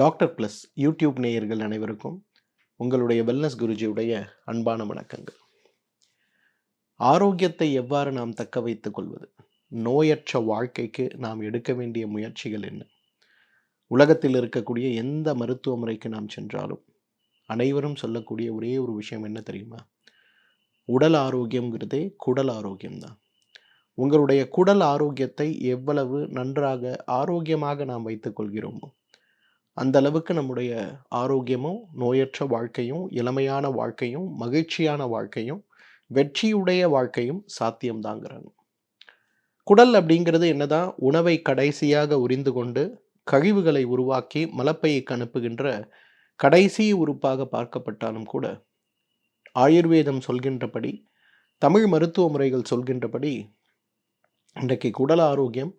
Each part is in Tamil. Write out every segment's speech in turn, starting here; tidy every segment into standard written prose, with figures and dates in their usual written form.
டாக்டர் ப்ளஸ் யூடியூப் நேயர்கள் அனைவருக்கும் உங்களுடைய வெல்னஸ் குருஜியுடைய அன்பான வணக்கங்கள். ஆரோக்கியத்தை எவ்வாறு நாம் தக்க வைத்துக் கொள்வது? நோயற்ற வாழ்க்கைக்கு நாம் எடுக்க வேண்டிய முயற்சிகள் என்ன? உலகத்தில் இருக்கக்கூடிய எந்த மருத்துவ முறைக்கு நாம் சென்றாலும் அனைவரும் சொல்லக்கூடிய ஒரே ஒரு விஷயம் என்ன தெரியுமா? உடல் ஆரோக்கியம்ங்கிறதே குடல் ஆரோக்கியம்தான். உங்களுடைய குடல் ஆரோக்கியத்தை எவ்வளவு நன்றாக ஆரோக்கியமாக நாம் வைத்துக் கொள்கிறோமோ அந்த அளவுக்கு நம்முடைய ஆரோக்கியமும், நோயற்ற வாழ்க்கையும், இளமையான வாழ்க்கையும், மகிழ்ச்சியான வாழ்க்கையும், வெற்றியுடைய வாழ்க்கையும் சாத்தியம்தாங்கிறாங்க. குடல் அப்படிங்கிறது என்னதான் உணவை கடைசியாக உறிந்து கொண்டு கழிவுகளை உருவாக்கி மலப்பைக்கு அனுப்புகின்ற கடைசி உறுப்பாக பார்க்கப்பட்டாலும் கூட, ஆயுர்வேதம் சொல்கின்றபடி, தமிழ் மருத்துவ முறைகள் சொல்கின்றபடி, இன்றைக்கு குடல் ஆரோக்கியம்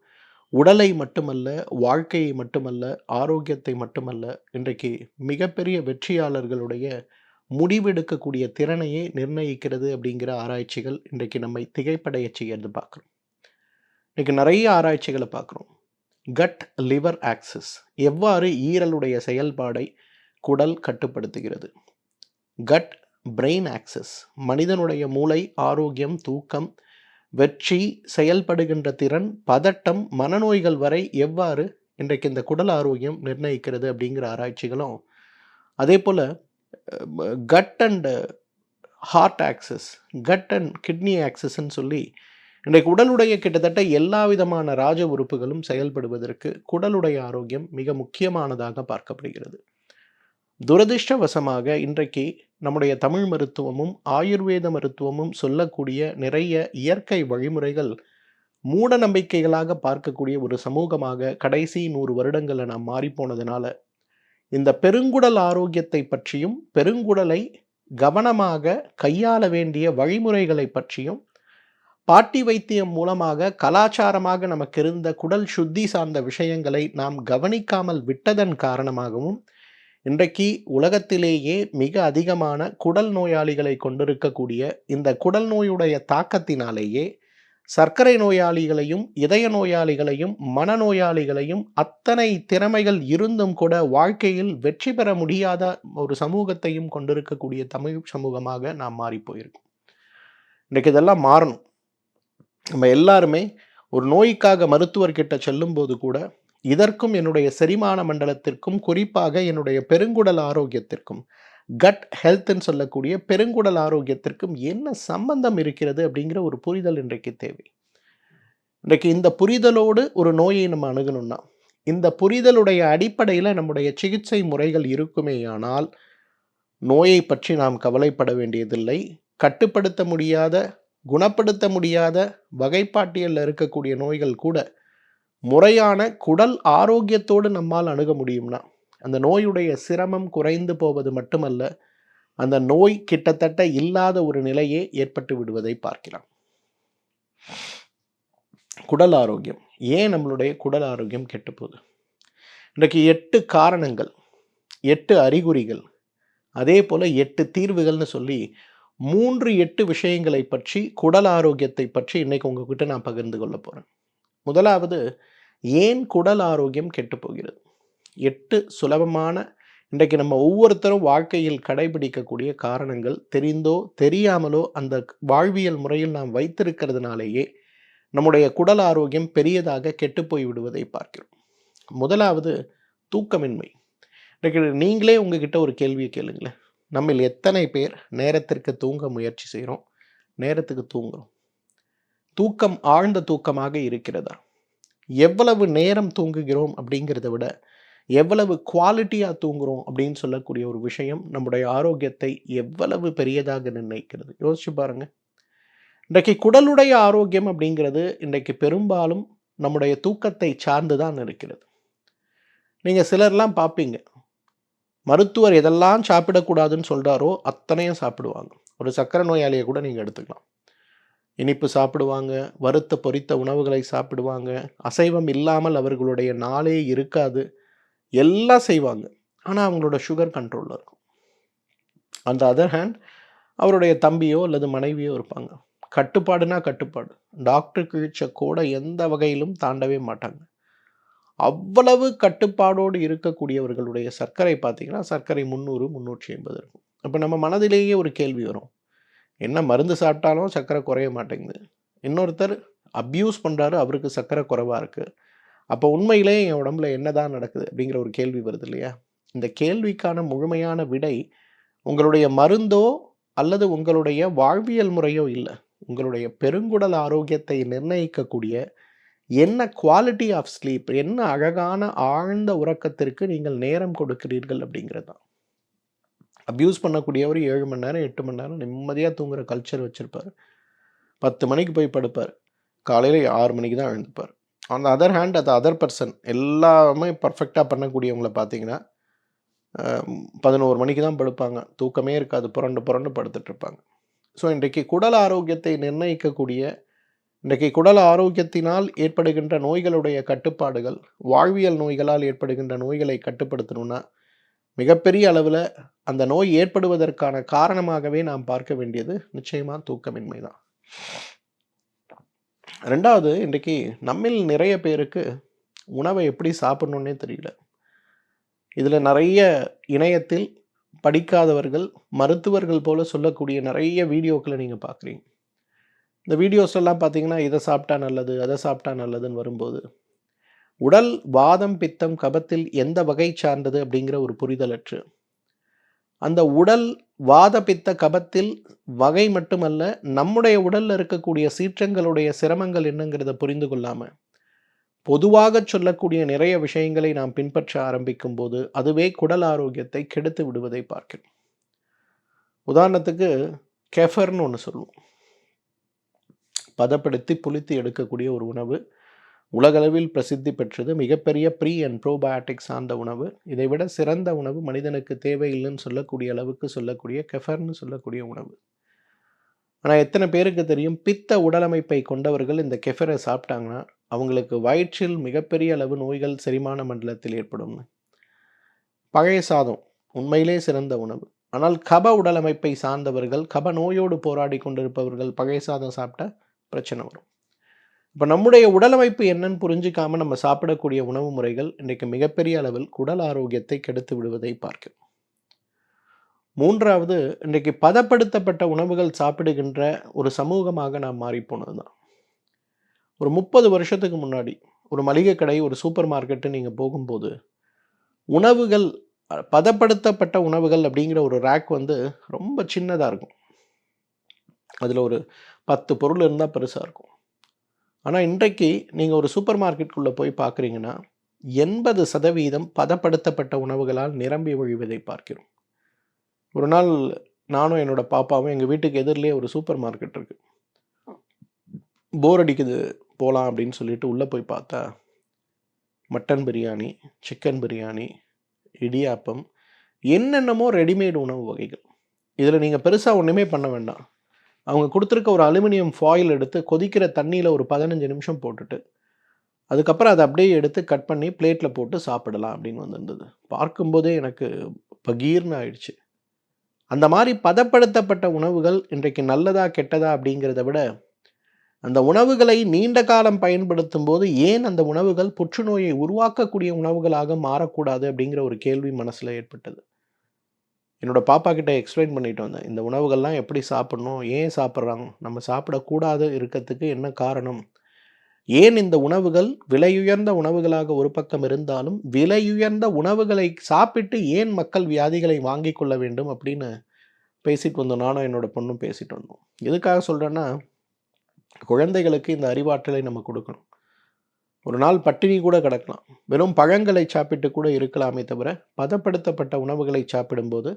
உடலை மட்டுமல்ல, வாழ்க்கையை மட்டுமல்ல, ஆரோக்கியத்தை மட்டுமல்ல, இன்றைக்கு மிகப்பெரிய வெற்றியாளர்களுடைய முடிவெடுக்கக்கூடிய திறனையே நிர்ணயிக்கிறது அப்படிங்கிற ஆராய்ச்சிகள் இன்றைக்கு நம்மை திகைப்படைய செய்யறது பார்க்குறோம். இன்றைக்கு நிறைய ஆராய்ச்சிகளை பார்க்குறோம். கட் லிவர் ஆக்சிஸ், எவ்வாறு ஈரலுடைய செயல்பாடை குடல் கட்டுப்படுத்துகிறது. கட் பிரெயின் ஆக்சிஸ், மனிதனுடைய மூளை, ஆரோக்கியம், தூக்கம், வெற்றி, செயல்படுகின்ற திறன், பதட்டம், மனநோய்கள் வரை எவ்வாறு இன்றைக்கு இந்த குடல் ஆரோக்கியம் நிர்ணயிக்கிறது அப்படிங்கிற ஆராய்ச்சிகளும், அதே போல் gut and heart axis, gut and kidney ஆக்சஸ்ன்னு சொல்லி இன்றைக்கு உடலுடைய கிட்டத்தட்ட எல்லா விதமான ராஜ உறுப்புகளும் செயல்படுவதற்கு குடலுடைய ஆரோக்கியம் மிக முக்கியமானதாக பார்க்கப்படுகிறது. துரதிர்ஷ்டவசமாக இன்றைக்கு நம்முடைய தமிழ் மருத்துவமும் ஆயுர்வேத மருத்துவமும் சொல்லக்கூடிய நிறைய இயற்கை வழிமுறைகள் மூட நம்பிக்கைகளாக பார்க்கக்கூடிய ஒரு சமூகமாக கடைசி 100 வருடங்களில் நாம் மாறிப்போனதுனால இந்த பெருங்குடல் ஆரோக்கியத்தை பற்றியும், பெருங்குடலை கவனமாக கையாள வேண்டிய வழிமுறைகளை பற்றியும், பாட்டி வைத்தியம் மூலமாக கலாச்சாரமாக நமக்கு இருந்த குடல் சுத்தி சார்ந்த விஷயங்களை நாம் கவனிக்காமல் விட்டதன் காரணமாகவும் இன்றைக்கு உலகத்திலேயே மிக அதிகமான குடல் நோயாளிகளை கொண்டிருக்கக்கூடிய இந்த குடல் நோயுடைய தாக்கத்தினாலேயே சர்க்கரை நோயாளிகளையும், இதய நோயாளிகளையும், மனநோயாளிகளையும், அத்தனை திறமைகள் இருந்தும் கூட வாழ்க்கையில் வெற்றி பெற முடியாத ஒரு சமூகத்தையும் கொண்டிருக்கக்கூடிய தமிழ் சமூகமாக நாம் மாறி போயிருக்கோம். இன்றைக்கு இதெல்லாம் மாறணும். நம்ம எல்லாருமே ஒரு நோய்க்காக மருத்துவர்கிட்ட செல்லும் போது கூட இதற்கும் என்னுடைய செரிமான மண்டலத்திற்கும், குறிப்பாக என்னுடைய பெருங்குடல் ஆரோக்கியத்திற்கும், கட் ஹெல்த்ன்னு சொல்லக்கூடிய பெருங்குடல் ஆரோக்கியத்திற்கும் என்ன சம்பந்தம் இருக்கிறது அப்படிங்கிற ஒரு புரிதல் இன்றைக்கு தேவை. இன்றைக்கு இந்த புரிதலோடு ஒரு நோயை நம்ம அணுகணும்னா, இந்த புரிதலுடைய அடிப்படையில் நம்முடைய சிகிச்சை முறைகள் இருக்குமேயானால் நோயை பற்றி நாம் கவலைப்பட வேண்டியதில்லை. கட்டுப்படுத்த முடியாத, குணப்படுத்த முடியாத வகைப்பாட்டியலில் இருக்கக்கூடிய நோய்கள் கூட முறையான குடல் ஆரோக்கியத்தோடு நம்மால் அணுக முடியும்னா அந்த நோயுடைய சிரமம் குறைந்து போவது மட்டுமல்ல, அந்த நோய் கிட்டத்தட்ட இல்லாத ஒரு நிலையே ஏற்பட்டு விடுவதை பார்க்கலாம். குடல் ஆரோக்கியம், ஏன் நம்மளுடைய குடல் ஆரோக்கியம் கெட்டு போகுது? இன்றைக்கு 8 காரணங்கள், 8 அறிகுறிகள், அதே போல் 8 தீர்வுகள்னு சொல்லி 8 விஷயங்களை பற்றி, குடல் ஆரோக்கியத்தை பற்றி இன்னைக்கு உங்ககிட்ட நான் பகிர்ந்து கொள்ள போகிறேன். முதலாவது, ஏன் குடல் ஆரோக்கியம் கெட்டு போகிறது? 8 சுலபமான, இன்றைக்கு நம்ம ஒவ்வொருத்தரும் வாழ்க்கையில் கடைபிடிக்கக்கூடிய காரணங்கள், தெரிந்தோ தெரியாமலோ அந்த வாழ்வியல் முறையில் நாம் வைத்திருக்கிறதுனாலேயே நம்முடைய குடல் ஆரோக்கியம் பெரியதாக கெட்டு போய் விடுவதை பார்க்கிறோம். முதலாவது, தூக்கமின்மை. இன்றைக்கு நீங்களே உங்ககிட்ட ஒரு கேள்வியை கேளுங்களேன். நம்ம எத்தனை பேர் நேரத்திற்கு தூங்க முயற்சி செய்கிறோம், நேரத்துக்கு தூங்குறோம்? தூக்கம் ஆழ்ந்த தூக்கமாக இருக்கிறதா? எவ்வளவு நேரம் தூங்குகிறோம் அப்படிங்கிறத விட எவ்வளவு குவாலிட்டியாக தூங்குகிறோம் அப்படின்னு சொல்லக்கூடிய ஒரு விஷயம் நம்முடைய ஆரோக்கியத்தை எவ்வளவு பெரியதாக நிர்ணயிக்கிறது. யோசிச்சு பாருங்க. இன்றைக்கு குடலுடைய ஆரோக்கியம் அப்படிங்கிறது இன்றைக்கு பெரும்பாலும் நம்முடைய தூக்கத்தை சார்ந்து தான் இருக்கிறது. நீங்கள் சிலர்லாம் பார்ப்பீங்க, மருத்துவர் எதெல்லாம் சாப்பிடக்கூடாதுன்னு சொல்கிறாரோ அத்தனையும் சாப்பிடுவாங்க. ஒரு சர்க்கரை நோயாளியை கூட நீங்கள் எடுத்துக்கலாம். இனிப்பு சாப்பிடுவாங்க, வறுத்த பொரித்த உணவுகளை சாப்பிடுவாங்க, அசைவம் இல்லாமல் அவர்களுடைய நாளே இருக்காது, எல்லாம் செய்வாங்க. ஆனால் அவங்களோட சுகர் கண்ட்ரோலில் இருக்கும். அந்த அதர் ஹேண்ட் அவருடைய தம்பியோ அல்லது மனைவியோ இருப்பாங்க. கட்டுப்பாடுனா கட்டுப்பாடு, டாக்டர் கிழிச்ச கூட எந்த வகையிலும் தாண்டவே மாட்டாங்க. அவ்வளவு கட்டுப்பாடோடு இருக்கக்கூடியவர்களுடைய சர்க்கரை பார்த்தீங்கன்னா, சர்க்கரை 300, 380 இருக்கும். அப்ப நம்ம மனதிலேயே ஒரு கேள்வி வரும். என்ன மருந்து சாப்பிட்டாலும் சர்க்கரை குறைய மாட்டேங்குது. இன்னொருத்தர் அப்யூஸ் பண்றாரு, அவருக்கு சர்க்கரை குறைவா இருக்கு. அப்போ உண்மையிலே என் உடம்புல என்னதான் நடக்குது? அப்படிங்கிற ஒரு கேள்வி வருது இல்லையா? இந்த கேள்விக்கான முழுமையான விடை உங்களுடைய மருந்தோ அல்லது உங்களுடைய வாழ்வியல் முறையோ இல்ல. உங்களுடைய பெருங்குடல் ஆரோக்கியத்தை நிர்ணயிக்கக்கூடிய என்ன குவாலிட்டி ஆஃப் ஸ்லீப், என்ன அழகான ஆழ்ந்த உறக்கத்திற்கு நீங்கள் நேரம் கொடுக்கிறீர்கள் அப்படிங்கிறது தான். அப்யூஸ் பண்ணக்கூடியவர் 7 மணி நேரம், 8 மணி நேரம் நிம்மதியா தூங்குற கல்ச்சர் வச்சிருப்பாரு. 10 மணிக்கு போய் படுப்பார். காலையில 6 மணிக்கு தான் எழுந்துப்பார். On the other hand other person எல்லாமே பர்ஃபெக்ட்டா பண்ணக்கூடியவங்கள பார்த்தீங்கன்னா, 11 மணிக்கு தான் படுப்பாங்க. தூக்கமே இருக்காது. புரண்டு புரண்டு படுத்துட்டு இருப்பாங்க. ஸோ இன்றைக்கு குடல் ஆரோக்கியத்தை நிர்ணயிக்கக்கூடிய, இன்றைக்கு குடல் ஆரோக்கியத்தினால் ஏற்படுகின்ற நோய்களுடைய கட்டுப்பாடுகள், வாழ்வியல் நோய்களால் ஏற்படுகின்ற நோய்களை கட்டுப்படுத்தணும்னா, மிகப்பெரிய அளவில் அந்த நோய் ஏற்படுவதற்கான காரணமாகவே நாம் பார்க்க வேண்டியது நிச்சயமா தூக்கமின்மை தான். 2வது, இன்றைக்கு நம்மில் நிறைய பேருக்கு உணவை எப்படி சாப்பிடணுன்னே தெரியல. இதில் நிறைய இணையத்தில் படிக்காதவர்கள், மருத்துவர்கள் போல சொல்லக்கூடிய நிறைய வீடியோக்களை நீங்கள் பார்க்குறீங்க. இந்த வீடியோஸ்லாம் பார்த்தீங்கன்னா, இதை சாப்பிட்டா நல்லது, அதை சாப்பிட்டா நல்லதுன்னு வரும்போது, உடல் வாதம், பித்தம், கபத்தில் எந்த வகை சார்ந்தது அப்படிங்கிற ஒரு புரிதலற்று, அந்த உடல் வாத, பித்த, கபத்தில் வகை மட்டுமல்ல, நம்முடைய உடலில் இருக்கக்கூடிய சீற்றங்களுடைய சிரமங்கள் என்னங்கிறத புரிந்து கொள்ளாமல், பொதுவாக சொல்லக்கூடிய நிறைய விஷயங்களை நாம் பின்பற்ற ஆரம்பிக்கும் போது, அதுவே குடல் ஆரோக்கியத்தை கெடுத்து விடுவதை பார்க்கிறோம். உதாரணத்துக்கு கெஃபர்னு ஒன்று சொல்லுவோம். பதப்படுத்தி புளித்து எடுக்கக்கூடிய ஒரு உணவு. உலகளவில் பிரசித்தி பெற்றது. மிகப்பெரிய ப்ரீ அண்ட் ப்ரோபயோட்டிக் சார்ந்த உணவு. இதை விட சிறந்த உணவு மனிதனுக்கு தேவையில்லைன்னு சொல்லக்கூடிய அளவுக்கு சொல்லக்கூடிய கெஃபர்னு சொல்லக்கூடிய உணவு. ஆனால் எத்தனை பேருக்கு தெரியும், பித்த உடலமைப்பை கொண்டவர்கள் இந்த கெஃபரை சாப்பிட்டாங்கன்னா அவங்களுக்கு வயிற்றில் மிகப்பெரிய அளவு நோய்கள் செரிமான மண்டலத்தில் ஏற்படும். பழைய சாதம் உண்மையிலே சிறந்த உணவு. ஆனால் கப உடலமைப்பை சார்ந்தவர்கள், கப நோயோடு போராடி கொண்டிருப்பவர்கள் பழைய சாதம் சாப்பிட்டா பிரச்சனை வரும். இப்போ நம்முடைய உடலமைப்பு என்னன்னு புரிஞ்சிக்காமல் நம்ம சாப்பிடக்கூடிய உணவு முறைகள் இன்றைக்கு மிகப்பெரிய அளவில் குடல் ஆரோக்கியத்தை கெடுத்து விடுவதை பார்க்கிறோம். 3வது, இன்றைக்கு பதப்படுத்தப்பட்ட உணவுகள் சாப்பிடுகின்ற ஒரு சமூகமாக நாம் மாறிப்போனது தான். ஒரு 30 வருஷத்துக்கு முன்னாடி ஒரு மளிகை கடை, ஒரு சூப்பர் மார்க்கெட்டு நீங்கள் போகும்போது உணவுகள், பதப்படுத்தப்பட்ட உணவுகள் அப்படிங்கிற ஒரு ரேக் ரொம்ப சின்னதாக இருக்கும். அதில் ஒரு 10 பொருள் இருந்தால் பெருசாக இருக்கும். ஆனால் இன்றைக்கு நீங்கள் ஒரு சூப்பர் மார்க்கெட்டுக்குள்ளே போய் பார்க்குறீங்கன்னா 80% பதப்படுத்தப்பட்ட உணவுகளால் நிரம்பி வழிவதை பார்க்கிறோம். ஒரு நாள் நானும் என்னோடய பாப்பாவும் எங்கள் வீட்டுக்கு எதிரிலேயே ஒரு சூப்பர் மார்க்கெட் இருக்குது. போர் அடிக்குது போகலாம் அப்படின்னு சொல்லிட்டு உள்ளே போய் பார்த்தா மட்டன் பிரியாணி, சிக்கன் பிரியாணி, இடியாப்பம், என்னென்னமோ ரெடிமேடு உணவு வகைகள். இதில் நீங்கள் பெருசாக ஒன்றுமே பண்ண வேண்டாம். அவங்க கொடுத்துருக்க ஒரு அலுமினியம் ஃபாயில் எடுத்து கொதிக்கிற தண்ணியில் ஒரு 15 நிமிஷம் போட்டுட்டு அதுக்கப்புறம் அதை அப்படியே எடுத்து கட் பண்ணி பிளேட்டில் போட்டு சாப்பிடலாம் அப்படின்னு வந்திருந்தது. பார்க்கும்போதே எனக்கு பகீர்னு ஆயிடுச்சு. அந்த மாதிரி பதப்படுத்தப்பட்ட உணவுகள் இன்றைக்கு நல்லதா கெட்டதா அப்படிங்கிறத விட, அந்த உணவுகளை நீண்ட காலம் பயன்படுத்தும் போது ஏன் அந்த உணவுகள் புற்றுநோயை உருவாக்கக்கூடிய உணவுகளாக மாறக்கூடாது அப்படிங்கிற ஒரு கேள்வி மனசில் ஏற்பட்டது. என்னோட பாப்பா கிட்ட எக்ஸ்பிளைன் பண்ணிட்டு வந்தேன். இந்த உணவுகள்லாம் எப்படி சாப்பிடணும், ஏன் சாப்பிட்றாங்க, நம்ம சாப்பிடக்கூடாது இருக்கிறதுக்கு என்ன காரணம், ஏன் இந்த உணவுகள் விலையுயர்ந்த உணவுகளாக ஒரு பக்கம் இருந்தாலும் விலையுயர்ந்த உணவுகளை சாப்பிட்டு ஏன் மக்கள் வியாதிகளை வாங்கி கொள்ள வேண்டும் அப்படின்னு பேசிட்டு வந்தோம். நானும் என்னோட பொண்ணும் பேசிட்டு வந்தோம். எதுக்காக சொல்கிறேன்னா, குழந்தைகளுக்கு இந்த அறிவாற்றலை நம்ம கொடுக்கணும். ஒரு நாள் பட்டினி கூட கிடக்கலாம், வெறும் பழங்களை சாப்பிட்டு கூட இருக்கலாமே தவிர பதப்படுத்தப்பட்ட உணவுகளை சாப்பிடும்போது,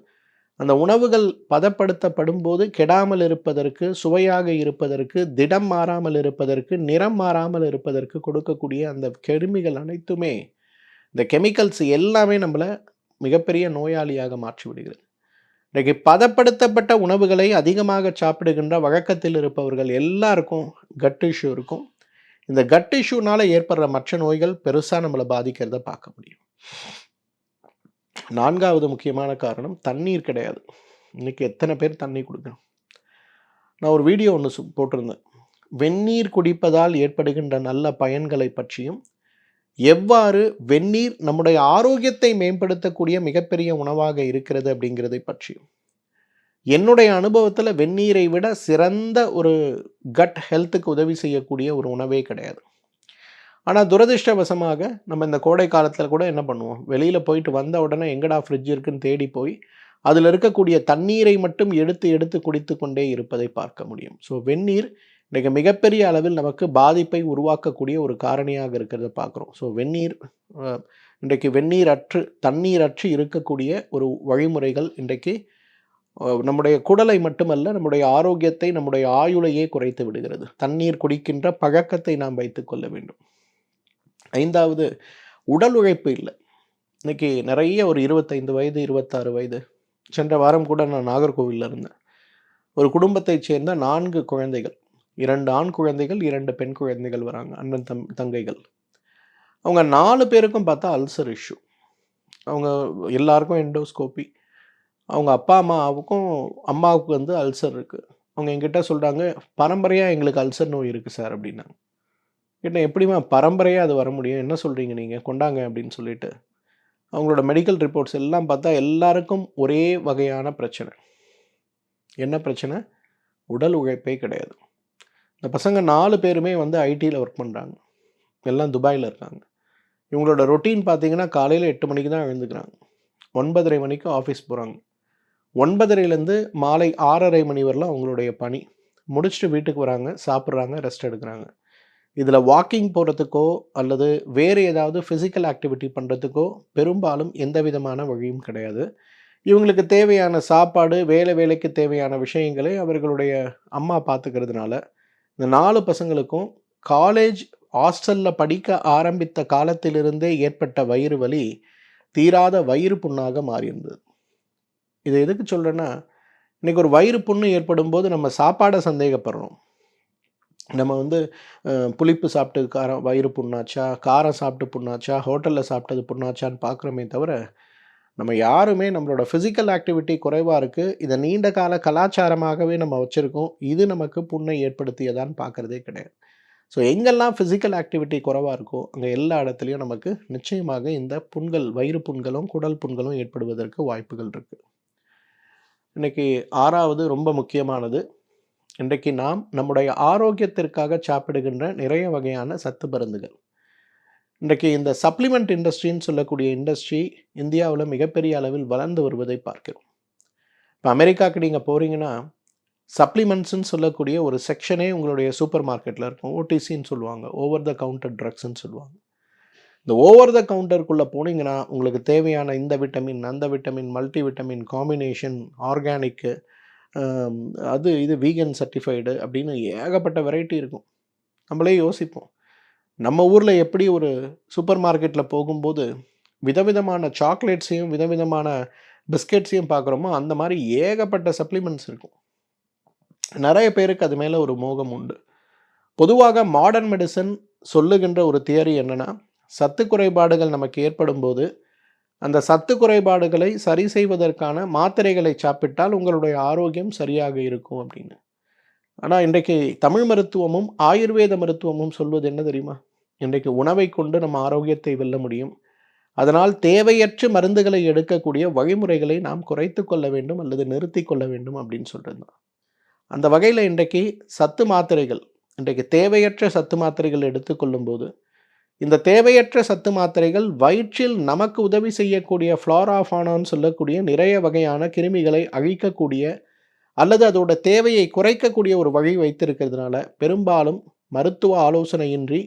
அந்த உணவுகள் பதப்படுத்தப்படும் போது கெடாமல் இருப்பதற்கு, சுவையாக இருப்பதற்கு, திடம் மாறாமல் இருப்பதற்கு, நிறம் மாறாமல் இருப்பதற்கு கொடுக்கக்கூடிய அந்த கிருமிகள் அனைத்துமே, இந்த கெமிக்கல்ஸ் எல்லாமே நம்மளை மிகப்பெரிய நோயாளியாக மாற்றி விடுகிறது. இன்றைக்கு பதப்படுத்தப்பட்ட உணவுகளை அதிகமாக சாப்பிடுகின்ற வழக்கத்தில் இருப்பவர்கள் எல்லாருக்கும் கட் இஷ்யூ இருக்கும். இந்த கட் இஷ்யூனால ஏற்படுற மற்ற நோய்கள் பெருசாக நம்மளை பாதிக்கிறத பார்க்க முடியும். 4வது முக்கியமான காரணம் தண்ணீர் கிடையாது. இன்னைக்கு எத்தனை பேர் தண்ணி குடிக்கணும்? நான் ஒரு வீடியோ ஒன்று போட்டிருந்தேன். வெந்நீர் குடிப்பதால் ஏற்படுகின்ற நல்ல பயன்களை பற்றியும், எவ்வாறு வெந்நீர் நம்முடைய ஆரோக்கியத்தை மேம்படுத்தக்கூடிய மிகப்பெரிய உணவாக இருக்கிறது அப்படிங்கிறதை பற்றியும், என்னுடைய அனுபவத்தில் வெந்நீரை விட சிறந்த ஒரு கட் ஹெல்த்துக்கு உதவி செய்யக்கூடிய ஒரு உணவே கிடையாது. ஆனால் துரதிர்ஷ்டவசமாக நம்ம இந்த கோடை காலத்தில் கூட என்ன பண்ணுவோம், வெளியில் போயிட்டு வந்த உடனே எங்கடா ஃப்ரிட்ஜ் இருக்குன்னு தேடி போய் அதில் இருக்கக்கூடிய தண்ணீரை மட்டும் எடுத்து எடுத்து குடித்து கொண்டே இருப்பதை பார்க்க முடியும். ஸோ வெந்நீர் இன்றைக்கு மிகப்பெரிய அளவில் நமக்கு பாதிப்பை உருவாக்கக்கூடிய ஒரு காரணியாக இருக்கிறத பார்க்குறோம். ஸோ இன்றைக்கு தண்ணீர் அற்று இருக்கக்கூடிய ஒரு வழிமுறைகள் இன்றைக்கு நம்முடைய குடலை மட்டுமல்ல, நம்முடைய ஆரோக்கியத்தை, நம்முடைய ஆயுளையே குறைத்து விடுகிறது. தண்ணீர் குடிக்கின்ற பழக்கத்தை நாம் வைத்துக்கொள்ள வேண்டும். 5வது, உடல் உழைப்பு இல்லை. இன்னைக்கு நிறைய ஒரு 25 வயது 26 வயது, சென்ற வாரம் கூட நான் நாகர்கோவிலில் இருந்தேன். ஒரு குடும்பத்தைச் சேர்ந்த 4 குழந்தைகள், 2 ஆண் குழந்தைகள், 2 பெண் குழந்தைகள் வராங்க, அண்ணன் தங்கைகள். அவங்க 4 பேருக்கும் பார்த்தா அல்சர் இஷ்யூ. அவங்க எல்லாருக்கும் எண்டோஸ்கோபி. அவங்க அப்பா அம்மாவுக்கு வந்து அல்சர் இருக்குது. அவங்க என்கிட்ட சொல்கிறாங்க, பரம்பரையாக எங்களுக்கு அல்சர் நோய் இருக்குது சார் அப்படின்னாங்க. கேட்டேன், எப்படிமா பரம்பரையாக அது வர முடியும், என்ன சொல்கிறீங்க நீங்கள், கொண்டாங்க அப்படின்னு சொல்லிட்டு அவங்களோட மெடிக்கல் ரிப்போர்ட்ஸ் எல்லாம் பார்த்தா எல்லாருக்கும் ஒரே வகையான பிரச்சனை. என்ன பிரச்சனை? உடல் உழைப்பே கிடையாது. இந்த பசங்க 4 பேருமே வந்து ஐடியில் ஒர்க் பண்ணுறாங்க, எல்லாம் துபாயில் இருக்காங்க. இவங்களோட ரொட்டீன் பார்த்தீங்கன்னா காலையில் 8 மணிக்கு தான் எழுந்துக்கிறாங்க, 9:30 மணிக்கு ஆஃபீஸ் போகிறாங்க, 9:30லேருந்து மாலை 6:30 மணி வரலாம் அவங்களுடைய பணி முடிச்சுட்டு வீட்டுக்கு வராங்க, சாப்பிட்றாங்க, ரெஸ்ட் எடுக்கிறாங்க. இதில் வாக்கிங் போகிறதுக்கோ அல்லது வேறு ஏதாவது ஃபிசிக்கல் ஆக்டிவிட்டி பண்ணுறதுக்கோ பெரும்பாலும் எந்த விதமான வழியும் கிடையாது. இவங்களுக்கு தேவையான சாப்பாடு, வேலைக்கு தேவையான விஷயங்களை அவர்களுடைய அம்மா பார்த்துக்கிறதுனால இந்த 4 பசங்களுக்கும் காலேஜ் ஹாஸ்டலில் படிக்க ஆரம்பித்த காலத்திலிருந்தே ஏற்பட்ட வயிறு வலி தீராத வயிறு புண்ணாக மாறியிருந்தது. இதை எதுக்கு சொல்கிறேன்னா, இன்றைக்கி ஒரு வயிறு புண்ணு ஏற்படும் போது நம்ம சாப்பாடை சந்தேகப்படுறோம். நம்ம வந்து புளிப்பு சாப்பிட்டு வயிறு புண்ணாச்சா, காரம் சாப்பிட்டு புண்ணாச்சா, ஹோட்டலில் சாப்பிட்டது புண்ணாச்சான்னு பார்க்குறோமே தவிர, நம்ம யாருமே நம்மளோட ஃபிசிக்கல் ஆக்டிவிட்டி குறைவாக இருக்குது, இதை நீண்ட கால கலாச்சாரமாகவே நம்ம வச்சுருக்கோம், இது நமக்கு புண்ணை ஏற்படுத்தியதான்னு பார்க்குறதே கிடையாது. ஸோ எங்கெல்லாம் ஃபிசிக்கல் ஆக்டிவிட்டி குறைவாக இருக்கோ அங்கே எல்லா இடத்துலையும் நமக்கு நிச்சயமாக இந்த புண்கள், வயிறு புண்களும் குடல் புண்களும் ஏற்படுவதற்கு வாய்ப்புகள் இருக்குது. இன்றைக்கி 6வது ரொம்ப முக்கியமானது, இன்றைக்கு நாம் நம்முடைய ஆரோக்கியத்திற்காக சாப்பிடுகின்ற நிறைய வகையான சத்து மருந்துகள். இன்றைக்கு இந்த சப்ளிமெண்ட் இண்டஸ்ட்ரின்னு சொல்லக்கூடிய இண்டஸ்ட்ரி இந்தியாவில் மிகப்பெரிய அளவில் வளர்ந்து வருவதை பார்க்கிறோம். இப்போ அமெரிக்காவுக்கு நீங்கள் போகிறீங்கன்னா சப்ளிமெண்ட்ஸ்ன்னு சொல்லக்கூடிய ஒரு செக்ஷனே உங்களுடைய சூப்பர் மார்க்கெட்டில் இருக்கும். ஓடிசின்னு சொல்லுவாங்க, ஓவர் த கவுண்டர் ட்ரக்ஸ்ன்னு சொல்லுவாங்க. இந்த ஓவர் த கவுண்டருக்குள்ளே போனீங்கன்னா உங்களுக்கு தேவையான இந்த விட்டமின், அந்த vitamin, multi vitamin combination, organic, இது வீகன் சர்டிஃபைடு அப்படின்னு ஏகப்பட்ட வெரைட்டி இருக்கும். நம்மளே யோசிப்போம், நம்ம ஊரில் எப்படி ஒரு சூப்பர் மார்க்கெட்டில் போகும்போது விதவிதமான சாக்லேட்ஸையும் விதவிதமான பிஸ்கெட்ஸையும் பார்க்குறோமோ அந்த மாதிரி ஏகப்பட்ட சப்ளிமெண்ட்ஸ் இருக்கும். நிறைய பேருக்கு அது மேலே ஒரு மோகம் உண்டு. பொதுவாக மாடர்ன் மெடிசன் சொல்லுகின்ற ஒரு தியரி என்னென்னா, சத்து குறைபாடுகள் நமக்கு ஏற்படும் போது அந்த சத்து குறைபாடுகளை சரி செய்வதற்கான மாத்திரைகளை சாப்பிட்டால் உங்களுடைய ஆரோக்கியம் சரியாக இருக்கும் அப்படின்னு. ஆனால் இன்றைக்கு தமிழ் மருத்துவமும் ஆயுர்வேத மருத்துவமும் சொல்வது என்ன தெரியுமா? இன்றைக்கு உணவை கொண்டு நம்ம ஆரோக்கியத்தை வெல்ல முடியும், அதனால் தேவையற்ற மருந்துகளை எடுக்கக்கூடிய வழிமுறைகளை நாம் குறைத்து கொள்ள வேண்டும் அல்லது நிறுத்தி கொள்ள வேண்டும் அப்படின்னு சொல்கிறது தான். அந்த வகையில் இன்றைக்கு சத்து மாத்திரைகள், இன்றைக்கு தேவையற்ற சத்து மாத்திரைகள் எடுத்துக்கொள்ளும் போது இந்த தேவையற்ற சத்து மாத்திரைகள் வயிற்றில் நமக்கு உதவி செய்யக்கூடிய ஃப்ளோராஃபானான்னு சொல்லக்கூடிய நிறைய வகையான கிருமிகளை அழிக்கக்கூடிய அல்லது அதோட தேவையை குறைக்கக்கூடிய ஒரு வழி வைத்திருக்கிறதுனால பெரும்பாலும் மருத்துவ ஆலோசனையின்றி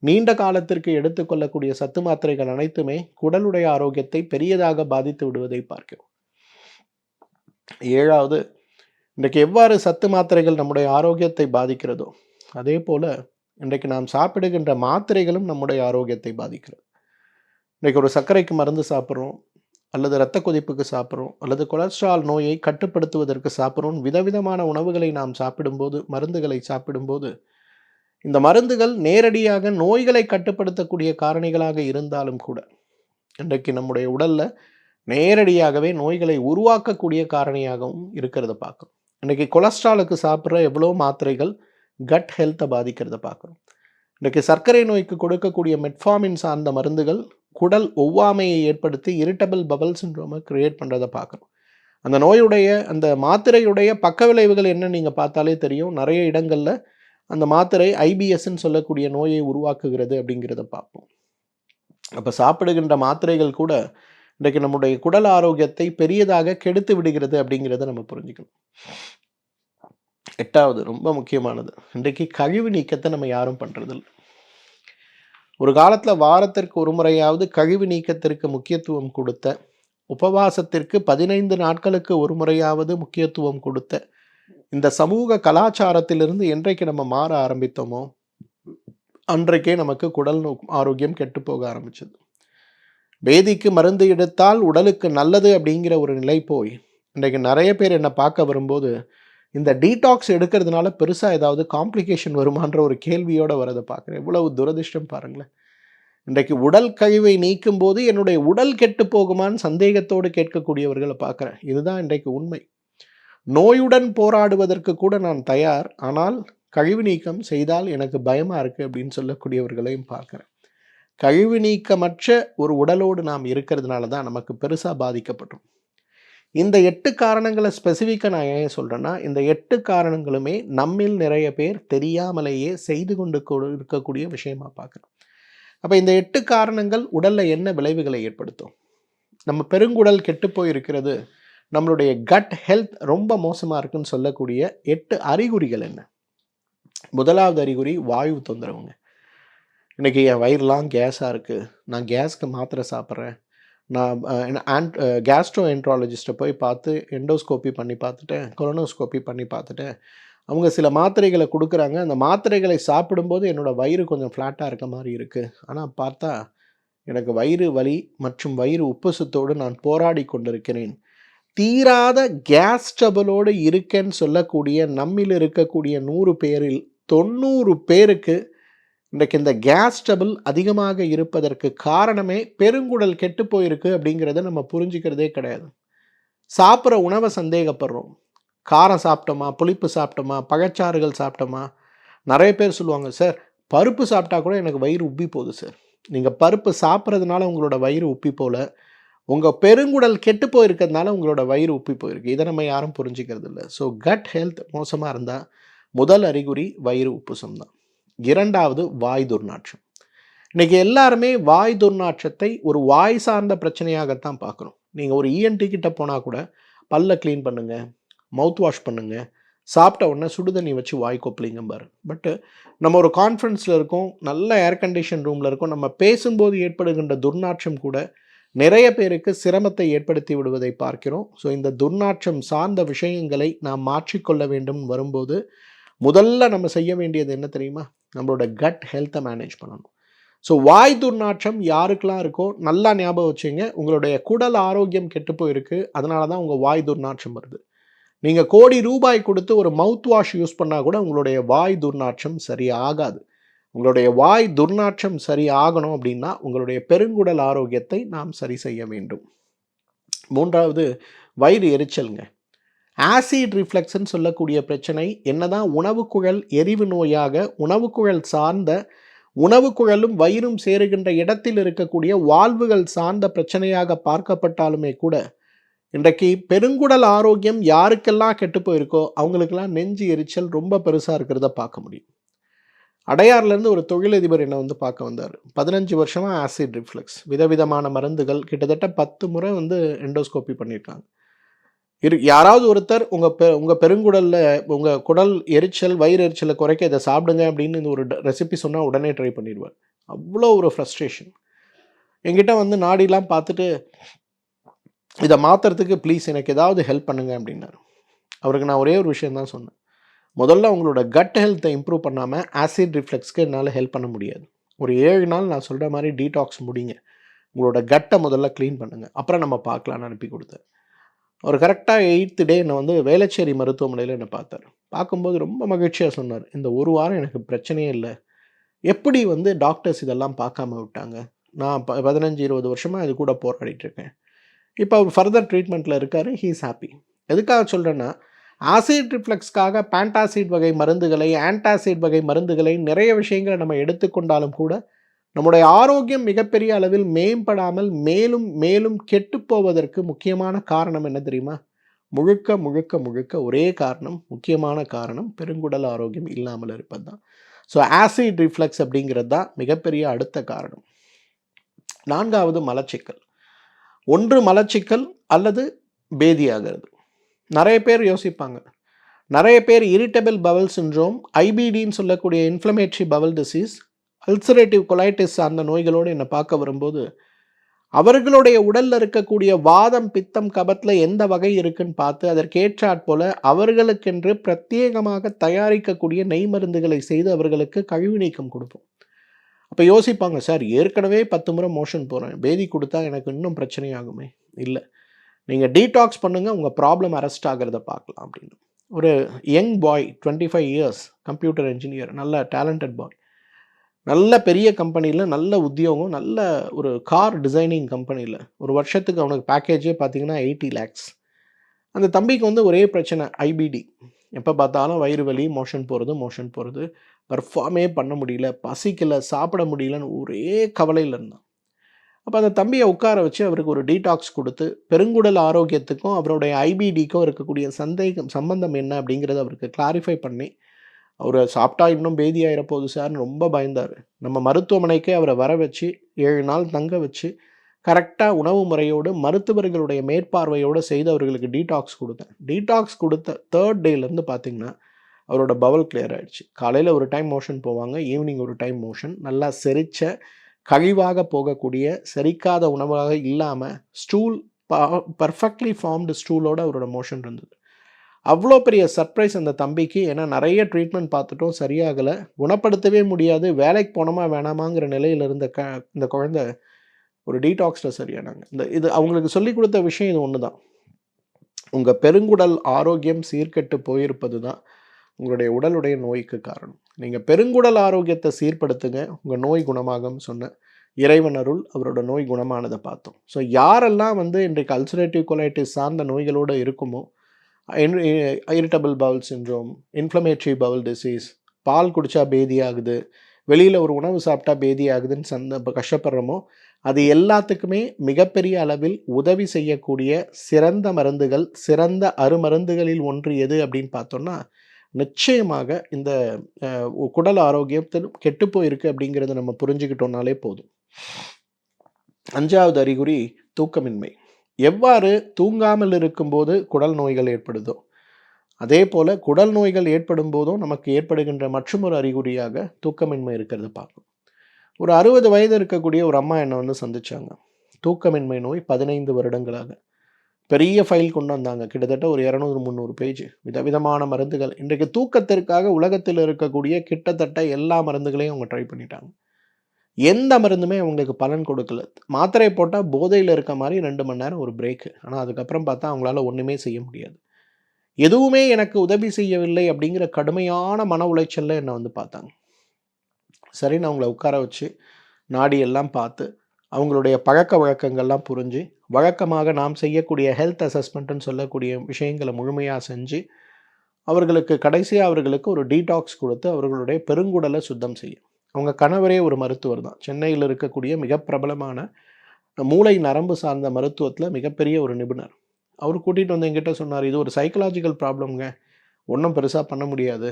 நீண்ட காலத்திற்கு எடுத்துக்கொள்ளக்கூடிய சத்து மாத்திரைகள் அனைத்துமே குடலுடைய ஆரோக்கியத்தை பெரியதாக பாதித்து விடுவதை பார்க்கிறோம். 7வது, இன்றைக்கு எவ்வாறு சத்து மாத்திரைகள் நம்முடைய ஆரோக்கியத்தை பாதிக்கிறதோ அதே போல் இன்றைக்கு நாம் சாப்பிடுகின்ற மாத்திரைகளும் நம்முடைய ஆரோக்கியத்தை பாதிக்கிறது. இன்றைக்கு ஒரு சர்க்கரைக்கு மருந்து சாப்பிட்றோம், அல்லது இரத்த கொதிப்புக்கு சாப்பிட்றோம், அல்லது கொலஸ்ட்ரால் நோயை கட்டுப்படுத்துவதற்கு சாப்பிட்றோம். விதவிதமான உணவுகளை நாம் சாப்பிடும்போது, மருந்துகளை சாப்பிடும்போது இந்த மருந்துகள் நேரடியாக நோய்களை கட்டுப்படுத்தக்கூடிய காரணிகளாக இருந்தாலும் கூட இன்றைக்கு நம்முடைய உடலில் நேரடியாகவே நோய்களை உருவாக்கக்கூடிய காரணியாகவும் இருக்கிறத பார்க்குறோம். இன்றைக்கி கொலஸ்ட்ராலுக்கு சாப்பிட்ற எவ்வளோ மாத்திரைகள் கட் ஹெல்த்தை பாதிக்கிறத பார்க்குறோம். இன்றைக்கு சர்க்கரை நோய்க்கு கொடுக்கக்கூடிய மெட்ஃபார்மின் சார்ந்த மருந்துகள் குடல் ஒவ்வாமையை ஏற்படுத்தி இரிட்டபிள் பவல் சிண்ட்ரோமை கிரியேட் பண்ணுறதை பார்க்குறோம். அந்த நோயுடைய அந்த மாத்திரையுடைய பக்க விளைவுகள் என்ன நீங்கள் பார்த்தாலே தெரியும். நிறைய இடங்களில் அந்த மாத்திரை ஐபிஎஸ்ன்னு சொல்லக்கூடிய நோயை உருவாக்குகிறது அப்படிங்கிறத பார்ப்போம். அப்போ சாப்பிடுகின்ற மாத்திரைகள் கூட இன்றைக்கு நம்முடைய குடல் ஆரோக்கியத்தை பெரியதாக கெடுத்து விடுகிறது அப்படிங்கிறத நம்ம புரிஞ்சுக்கணும். 8வது ரொம்ப முக்கியமானது, இன்றைக்கு கழிவு நீக்கத்தை நம்ம யாரும் பண்ணுறதில்ல. ஒரு காலத்தில் வாரத்திற்கு ஒரு முறையாவது கழிவு நீக்கத்திற்கு முக்கியத்துவம் கொடுத்த, உபவாசத்திற்கு 15 நாட்களுக்கு ஒரு முறையாவது முக்கியத்துவம் கொடுத்த இந்த சமூக கலாச்சாரத்திலிருந்து என்றைக்கு நம்ம மாற ஆரம்பித்தோமோ அன்றைக்கே நமக்கு குடல் ஆரோக்கியம் கெட்டு போக ஆரம்பிச்சது. வேதிக்கு மருந்து எடுத்தால் உடலுக்கு நல்லது அப்படிங்கிற ஒரு நிலை போய் இன்றைக்கு நிறைய பேர் என்னை பார்க்க வரும்போது இந்த டீடாக்ஸ் எடுக்கிறதுனால பெருசாக ஏதாவது காம்ப்ளிகேஷன் வருமான்ற ஒரு கேள்வியோடு வரதை பார்க்குறேன். எவ்வளவு துரதிர்ஷ்டம் பாருங்களேன். இன்றைக்கு உடல் கழிவை நீக்கும் போது என்னுடைய உடல் கெட்டு போகுமான்னு சந்தேகத்தோடு கேட்கக்கூடியவர்களை பார்க்குறேன். இதுதான் இன்றைக்கு உண்மை. நோயுடன் போராடுவதற்கு கூட நான் தயார், ஆனால் கழிவு நீக்கம் செய்தால் எனக்கு பயமாக இருக்குது அப்படின்னு சொல்லக்கூடியவர்களையும் பார்க்குறேன். கழிவு நீக்கமற்ற ஒரு உடலோடு நாம் இருக்கிறதுனால தான் நமக்கு பெருசாக பாதிக்கப்பட்டோம். இந்த 8 காரணங்களை ஸ்பெசிஃபிக்காக நான் ஏன் சொல்கிறேன்னா, இந்த 8 காரணங்களுமே நம்மில் நிறைய பேர் தெரியாமலேயே செய்து கொண்டு இருக்கக்கூடிய விஷயமா பார்க்குறோம். அப்போ இந்த 8 காரணங்கள் உடலில் என்ன விளைவுகளை ஏற்படுத்தும்? நம்ம பெருங்குடல் கெட்டு போயிருக்கிறது, நம்மளுடைய கட் ஹெல்த் ரொம்ப மோசமாக இருக்குன்னு சொல்லக்கூடிய 8 அறிகுறிகள் என்ன? முதலாவது அறிகுறி வாயு தொந்தரவுங்க. இன்றைக்கி என் வயிறுலாம் கேஸாக இருக்குது, நான் கேஸ்க்கு மாத்திரை சாப்பிட்றேன், நான் கேஸ்ட்ரோ என்ட்ராலஜிஸ்ட்டை போய் பார்த்து எண்டோஸ்கோப்பி பண்ணி பார்த்துட்டேன், கொலனோஸ்கோப்பி பண்ணி பார்த்துட்டேன், அவங்க சில மாத்திரைகளை கொடுக்குறாங்க, அந்த மாத்திரைகளை சாப்பிடும்போது என்னோடய வயிறு கொஞ்சம் ஃப்ளாட்டாக இருக்க மாதிரி இருக்குது, ஆனால் பார்த்தா எனக்கு வயிறு வலி மற்றும் வயிறு உப்புசத்தோடு நான் போராடி கொண்டிருக்கிறேன். தீராத கேஸ் ட்ரபிளோடு இருக்கேன்னு சொல்லக்கூடிய நம்மில் இருக்கக்கூடிய 100 பேரில் 90 பேருக்கு இன்றைக்கு இந்த கேஸ் ட்ரபிள் அதிகமாக இருப்பதற்கு காரணமே பெருங்குடல் கெட்டு போயிருக்கு அப்படிங்கிறத நம்ம புரிஞ்சுக்கிறதே கிடையாது. சாப்பிட்ற உணவை சந்தேகப்படுறோம். காரம் சாப்பிட்டோமா, புளிப்பு சாப்பிட்டோமா, பழச்சாறுகள் சாப்பிட்டோமா? நிறைய பேர் சொல்லுவாங்க, சார் பருப்பு சாப்பிட்டா கூட எனக்கு வயிறு உப்பி போகுது சார். நீங்கள் பருப்பு சாப்பிட்றதுனால உங்களோட வயிறு உப்பி போல, உங்கள் பெருங்குடல் கெட்டு போயிருக்கிறதுனால உங்களோட வயிறு உப்பி போயிருக்கு. இதை நம்ம யாரும் புரிஞ்சுக்கிறது இல்லை. ஸோ கட் ஹெல்த் மோசமாக இருந்தால் முதல் அறிகுறி வயிறு உப்புசம் தான். 2வது வாய் துர்நாற்றம். இன்றைக்கி எல்லாருமே வாய் துர்நாற்றத்தை ஒரு வாய் சார்ந்த பிரச்சனையாகத்தான் பார்க்குறோம். நீங்கள் ஒரு இஎன்டி கிட்ட போனால் கூட பல்ல க்ளீன் பண்ணுங்கள், மவுத் வாஷ் பண்ணுங்கள், சாப்பிட்ட உடனே சுடுதண்ணி வச்சு வாய் கொப்பளிங்கம்பார். பட்டு நம்ம ஒரு கான்ஃபரன்ஸில் இருக்கோம், நல்ல ஏர் கண்டிஷன் ரூமில் இருக்கோம், நம்ம பேசும்போது ஏற்படுகின்ற துர்நாற்றம் கூட நிறைய பேருக்கு சிரமத்தை ஏற்படுத்தி விடுவதை பார்க்கிறோம். ஸோ இந்த துர்நாற்றம் சார்ந்த விஷயங்களை நாம் மாற்றிக்கொள்ள வேண்டும் வரும்போது முதல்ல நம்ம செய்ய வேண்டியது என்ன தெரியுமா? நம்மளோட கட் ஹெல்த்தை மேனேஜ் பண்ணணும். ஸோ வாய் துர்நாற்றம் யாருக்கெல்லாம் இருக்கோ நல்லா ஞாபகம் வச்சுங்க, உங்களுடைய குடல் ஆரோக்கியம் கெட்டு போயிருக்கு, அதனால தான் உங்கள் வாய் துர்நாற்றம் வருது. நீங்கள் கோடி ரூபாய் கொடுத்து ஒரு மவுத் வாஷ் யூஸ் பண்ணால் கூட உங்களுடைய வாய் துர்நாற்றம் சரியாகாது. உங்களுடைய வாய் துர்நாற்றம் சரி ஆகணும் அப்படின்னா உங்களுடைய பெருங்குடல் ஆரோக்கியத்தை நாம் சரி செய்ய வேண்டும். 3வது வயிறு எரிச்சலுங்க. ஆசிட் ரிஃப்ளெக்ஸ்ன்னு சொல்லக்கூடிய பிரச்சனை என்னதான் உணவுக்குழல் எரிவு நோயாக, உணவுக்குழல் சார்ந்த உணவுக்குழலும் வயிறும் சேருகின்ற இடத்தில் இருக்கக்கூடிய வால்வுகள் சார்ந்த பிரச்சனையாக பார்க்கப்பட்டாலுமே கூட இன்றைக்கு பெருங்குடல் ஆரோக்கியம் யாருக்கெல்லாம் கெட்டு போயிருக்கோ அவங்களுக்கெல்லாம் நெஞ்சு எரிச்சல் ரொம்ப பெருசாக இருக்கிறத பார்க்க முடியும். அடையார்லேருந்து ஒரு தொழிலதிபர் என்னை வந்து பார்க்க வந்தார். 15 வருஷமாக ஆசிட் ரிஃப்ளெக்ஸ், விதவிதமான மருந்துகள், கிட்டத்தட்ட 10 முறை வந்து எண்டோஸ்கோப்பி பண்ணியிருக்காங்க. யாராவது ஒருத்தர் உங்கள் பெருங்குடலில் உங்கள் குடல் எரிச்சல், வயிறு எரிச்சலை குறைக்க இதை சாப்பிடுங்க அப்படின்னு இந்த ஒரு ரெசிபி சொன்னால் உடனே ட்ரை பண்ணிடுவார். அவ்வளோ ஒரு ஃப்ரஸ்ட்ரேஷன். என்கிட்ட வந்து நாடிலாம் பார்த்துட்டு இதை மாற்றுறதுக்கு ப்ளீஸ் எனக்கு ஏதாவது ஹெல்ப் பண்ணுங்க அப்படின்னாரு. அவருக்கு நான் ஒரே ஒரு விஷயந்தான் சொன்னேன், முதல்ல உங்களோட கட் ஹெல்த்தை இம்ப்ரூவ் பண்ணாமல் ஆசிட் ரிஃப்ளெக்ஸ்க்கு என்னால் ஹெல்ப் பண்ண முடியாது. ஒரு 7 நாள் நான் சொல்கிற மாதிரி டீடாக்ஸ் முடிங்க, உங்களோட கட்டை முதல்ல க்ளீன் பண்ணுங்கள், அப்புறம் நம்ம பார்க்கலான்னு அனுப்பி கொடுத்தேன். அவர் கரெக்டாக 8th டே என்னை வந்து வேளச்சேரி மருத்துவமனையில் என்னை பார்த்தார். பார்க்கும்போது ரொம்ப மகிழ்ச்சியாக சொன்னார், இந்த ஒரு வாரம் எனக்கு பிரச்சனையே இல்லை, எப்படி வந்து டாக்டர்ஸ் இதெல்லாம் பார்க்காம விட்டாங்க, நான் 15-20 வருஷமாக இது கூட போராடிட்டுருக்கேன், இப்போ அவர் ஃபர்தர் ட்ரீட்மெண்ட்டில் இருக்கார், ஹீ இஸ் ஹாப்பி. எதுக்காக சொல்கிறேன்னா, ஆசிட் ரிஃப்ளெக்ஸ்க்காக பேண்டாசிட் வகை மருந்துகளை, ஆன்டாசிட் வகை மருந்துகளை நிறைய விஷயங்களை நம்ம எடுத்துக்கொண்டாலும் கூட, நம்முடைய ஆரோக்கியம் மிகப்பெரிய அளவில் மேம்படாமல் மேலும் மேலும் கெட்டுப்போவதற்கு முக்கியமான காரணம் என்ன தெரியுமா? முழுக்க முழுக்க முழுக்க ஒரே காரணம், முக்கியமான காரணம் பெருங்குடல் ஆரோக்கியம் இல்லாமல் இருப்பது தான். ஸோ ஆசிட் ரிஃப்ளெக்ஸ் அப்படிங்கிறது தான் மிகப்பெரிய அடுத்த காரணம். 4வது மலச்சிக்கல். ஒன்று மலச்சிக்கல் அல்லது பேதியாகிறது. நிறைய பேர் யோசிப்பாங்க. நிறைய பேர் இரிட்டபிள் பவல் சிண்ட்ரோம், ஐபிடின்னு சொல்லக்கூடிய inflammatory Powell disease, ulcerative colitis அந்த நோய்களோடு என்னை பார்க்க வரும்போது, அவர்களுடைய உடலில் இருக்கக்கூடிய வாதம், பித்தம், கபத்தில் எந்த வகை இருக்குன்னு பார்த்து அதற்கேற்றாற்போல் அவர்களுக்கென்று பிரத்யேகமாக தயாரிக்கக்கூடிய நெய் மருந்துகளை செய்து அவர்களுக்கு கழிவு நீக்கம் கொடுப்போம். அப்போ யோசிப்பாங்க, சார் ஏற்கனவே 10 முறை மோஷன் போகிறேன், பேதி கொடுத்தா எனக்கு இன்னும் பிரச்சனையாகுமே. இல்லை, நீங்கள் டீடாக்ஸ் பண்ணுங்கள், உங்கள் ப்ராப்ளம் அரெஸ்ட் ஆகிறத பார்க்கலாம் அப்படின்னு. ஒரு young boy, 25 years, computer engineer, நல்ல டேலண்டட் பாய், நல்ல பெரிய கம்பெனியில் நல்ல உத்தியோகம், நல்ல ஒரு கார் டிசைனிங் கம்பெனியில் ஒரு வருஷத்துக்கு அவனுக்கு பேக்கேஜே பார்த்தீங்கன்னா 80 lakhs. அந்த தம்பிக்கு வந்து ஒரே பிரச்சனை, ஐபிடி. எப்போ பார்த்தாலும் வயிறு வலி, மோஷன் போகிறது, பர்ஃபார்மே பண்ண முடியல, பசிக்கலை, சாப்பிட முடியலன்னு ஒரே கவலையில் இருந்தான். அப்போ அந்த தம்பியை உட்கார வச்சு அவருக்கு ஒரு டீடாக்ஸ் கொடுத்து, பெருங்குடல் ஆரோக்கியத்துக்கும் அவருடைய ஐபிடிக்கும் இருக்கக்கூடிய சம்பந்தம் என்ன அப்படிங்கிறத அவருக்கு கிளாரிஃபை பண்ணி, அவர் சாப்பிட்டா இன்னும் பேதி ஆயிரப்போகுது சார்னு ரொம்ப பயந்தார். நம்ம மருத்துவமனைக்கே அவரை வர வச்சு 7 நாள் தங்க வச்சு கரெக்டாக உணவு முறையோடு மருத்துவர்களுடைய மேற்பார்வையோடு செய்து அவர்களுக்கு டீடாக்ஸ் கொடுத்தேன். டீடாக்ஸ் கொடுத்த 3rd டேலேருந்து பார்த்திங்கன்னா அவரோட பவல் கிளியர் ஆகிடுச்சு. காலையில் ஒரு டைம் மோஷன் போவாங்க, ஈவினிங் ஒரு டைம் மோஷன். நல்லா செரிச்ச, கழிவாக போகக்கூடிய, செரிக்காத உணவாக இல்லாமல் ஸ்டூல் பர்ஃபெக்ட்லி ஃபார்ம்டு ஸ்டூலோடு அவரோட மோஷன் இருந்தது. அவ்வளோ பெரிய சர்ப்ரைஸ் அந்த தம்பிக்கு. ஏன்னா நிறைய ட்ரீட்மெண்ட் பார்த்துட்டோம், சரியாகலை, குணப்படுத்தவே முடியாது, வேலைக்கு போனோமா வேணாமாங்கிற நிலையில் இருந்த இந்த குழந்தை ஒரு டீடாக்ஸில் சரியானாங்க. இது அவங்களுக்கு சொல்லிக் கொடுத்த விஷயம் இது ஒன்று தான். உங்கள் பெருங்குடல் ஆரோக்கியம் சீர்கெட்டு போயிருப்பது தான் உங்களுடைய உடலுடைய நோய்க்கு காரணம். நீங்கள் பெருங்குடல் ஆரோக்கியத்தை சீர்படுத்துங்க, உங்கள் நோய் குணமாகும் சொன்ன இறைவன் அருள், அவரோட நோய் குணமானதை பார்த்தோம். ஸோ யாரெல்லாம் வந்து இன்றைக்கு அல்சரேட்டிவ் கொலைட்டிஸ் சார்ந்த நோய்களோடு இருக்குமோ, irritable bowel syndrome, inflammatory bowel disease, பால் குடித்தா பேதி ஆகுது, வெளியில் ஒரு உணவு சாப்பிட்டா பேதி ஆகுதுன்னு கஷ்டப்படுறோமோ, அது எல்லாத்துக்குமே மிகப்பெரிய அளவில் உதவி செய்யக்கூடிய சிறந்த மருந்துகள், சிறந்த அருமருந்துகளில் ஒன்று எது அப்படின்னு பார்த்தோன்னா, நிச்சயமாக இந்த குடல் ஆரோக்கியத்தில் கெட்டு போயிருக்கு அப்படிங்கிறத நம்ம புரிஞ்சுக்கிட்டோம்னாலே போதும். 5வது அறிகுறி தூக்கமின்மை. எவ்வாறு தூங்காமல் இருக்கும்போது குடல் நோய்கள் ஏற்படுதோ, அதே போல் குடல் நோய்கள் ஏற்படும் போதும் நமக்கு ஏற்படுகின்ற மற்றொரு அறிகுறியாக தூக்கமின்மை இருக்கிறது பார்க்கணும். ஒரு 60 வயது இருக்கக்கூடிய ஒரு அம்மா என்னை வந்து சந்திச்சாங்க. தூக்கமின்மை நோய் 15 வருடங்களாக. பெரிய ஃபைல் கொண்டு வந்தாங்க, கிட்டத்தட்ட ஒரு 200-300 பேஜ், விதவிதமான மருந்துகள். இன்றைக்கு தூக்கத்திற்காக உலகத்தில் இருக்கக்கூடிய கிட்டத்தட்ட எல்லா மருந்துகளையும் அவங்க ட்ரை பண்ணிட்டாங்க. எந்த மருந்துமே அவங்களுக்கு பலன் கொடுக்கல. மாத்திரை போட்டால் போதையில் இருக்க மாதிரி 2 மணி நேரம் ஒரு பிரேக்கு. ஆனால் அதுக்கப்புறம் பார்த்தா அவங்களால ஒன்றுமே செய்ய முடியாது. எதுவுமே எனக்கு உதவி செய்யவில்லை அப்படிங்கிற கடுமையான மன உளைச்சலில் என்னை வந்து பார்த்தாங்க. சரின்னு அவங்கள உட்கார வச்சு நாடியெல்லாம் பார்த்து அவங்களுடைய பழக்க வழக்கங்கள்லாம் புரிஞ்சு, வழக்கமாக நாம் செய்யக்கூடிய ஹெல்த் அசஸ்மெண்ட்டுன்னு சொல்லக்கூடிய விஷயங்களை முழுமையாக செஞ்சு, அவர்களுக்கு கடைசியாக அவர்களுக்கு ஒரு டீடாக்ஸ் கொடுத்து அவர்களுடைய பெருங்குடலை சுத்தம் செய்யும். அவங்க கணவரே ஒரு மருத்துவர் தான். சென்னையில் இருக்கக்கூடிய மிக பிரபலமான மூளை நரம்பு சார்ந்த மருத்துவத்தில் மிகப்பெரிய ஒரு நிபுணர். அவர் கூட்டிகிட்டு வந்து என்கிட்ட சொன்னார், இது ஒரு சைக்கலாஜிக்கல் ப்ராப்ளம்ங்க, ஒன்றும் பெருசாக பண்ண முடியாது,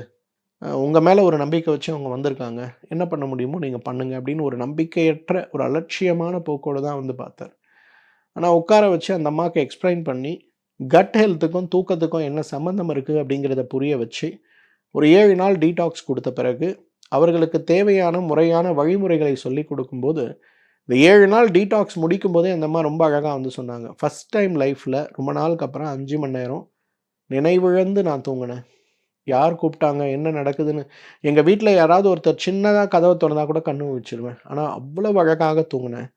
உங்கள் மேலே ஒரு நம்பிக்கை வச்சு அவங்க வந்திருக்காங்க, என்ன பண்ண முடியுமோ நீங்கள் பண்ணுங்கள் அப்படின்னு ஒரு நம்பிக்கையற்ற ஒரு அலட்சியமான போக்கோடு தான் வந்து பார்த்தார். ஆனால் உட்கார வச்சு அந்த அம்மாவுக்கு எக்ஸ்பிளைன் பண்ணி கட் ஹெல்த்துக்கும் தூக்கத்துக்கும் என்ன சம்மந்தம் இருக்குது அப்படிங்கிறத புரிய வச்சு ஒரு 7 நாள் டீடாக்ஸ் கொடுத்த பிறகு அவர்களுக்கு தேவையான முறையான வழிமுறைகளை சொல்லி கொடுக்கும்போது, இந்த 7 நாள் டீடாக்ஸ் முடிக்கும் போதே அந்த அம்மா ரொம்ப அழகாக வந்து சொன்னாங்க, ஃபஸ்ட் டைம் லைஃப்பில் ரொம்ப நாளுக்கு அப்புறம் 5 மணி நேரம் நினைவிழந்து நான் தூங்கினேன். யார் கூப்பிட்டாங்க, என்ன நடக்குதுன்னு எங்கள் வீட்டில் யாராவது ஒருத்தர் சின்னதாக கதவை திறந்தா கூட கண்ணு வச்சிருவேன். ஆனால் அவ்வளோ அழகாக தூங்கினேன்.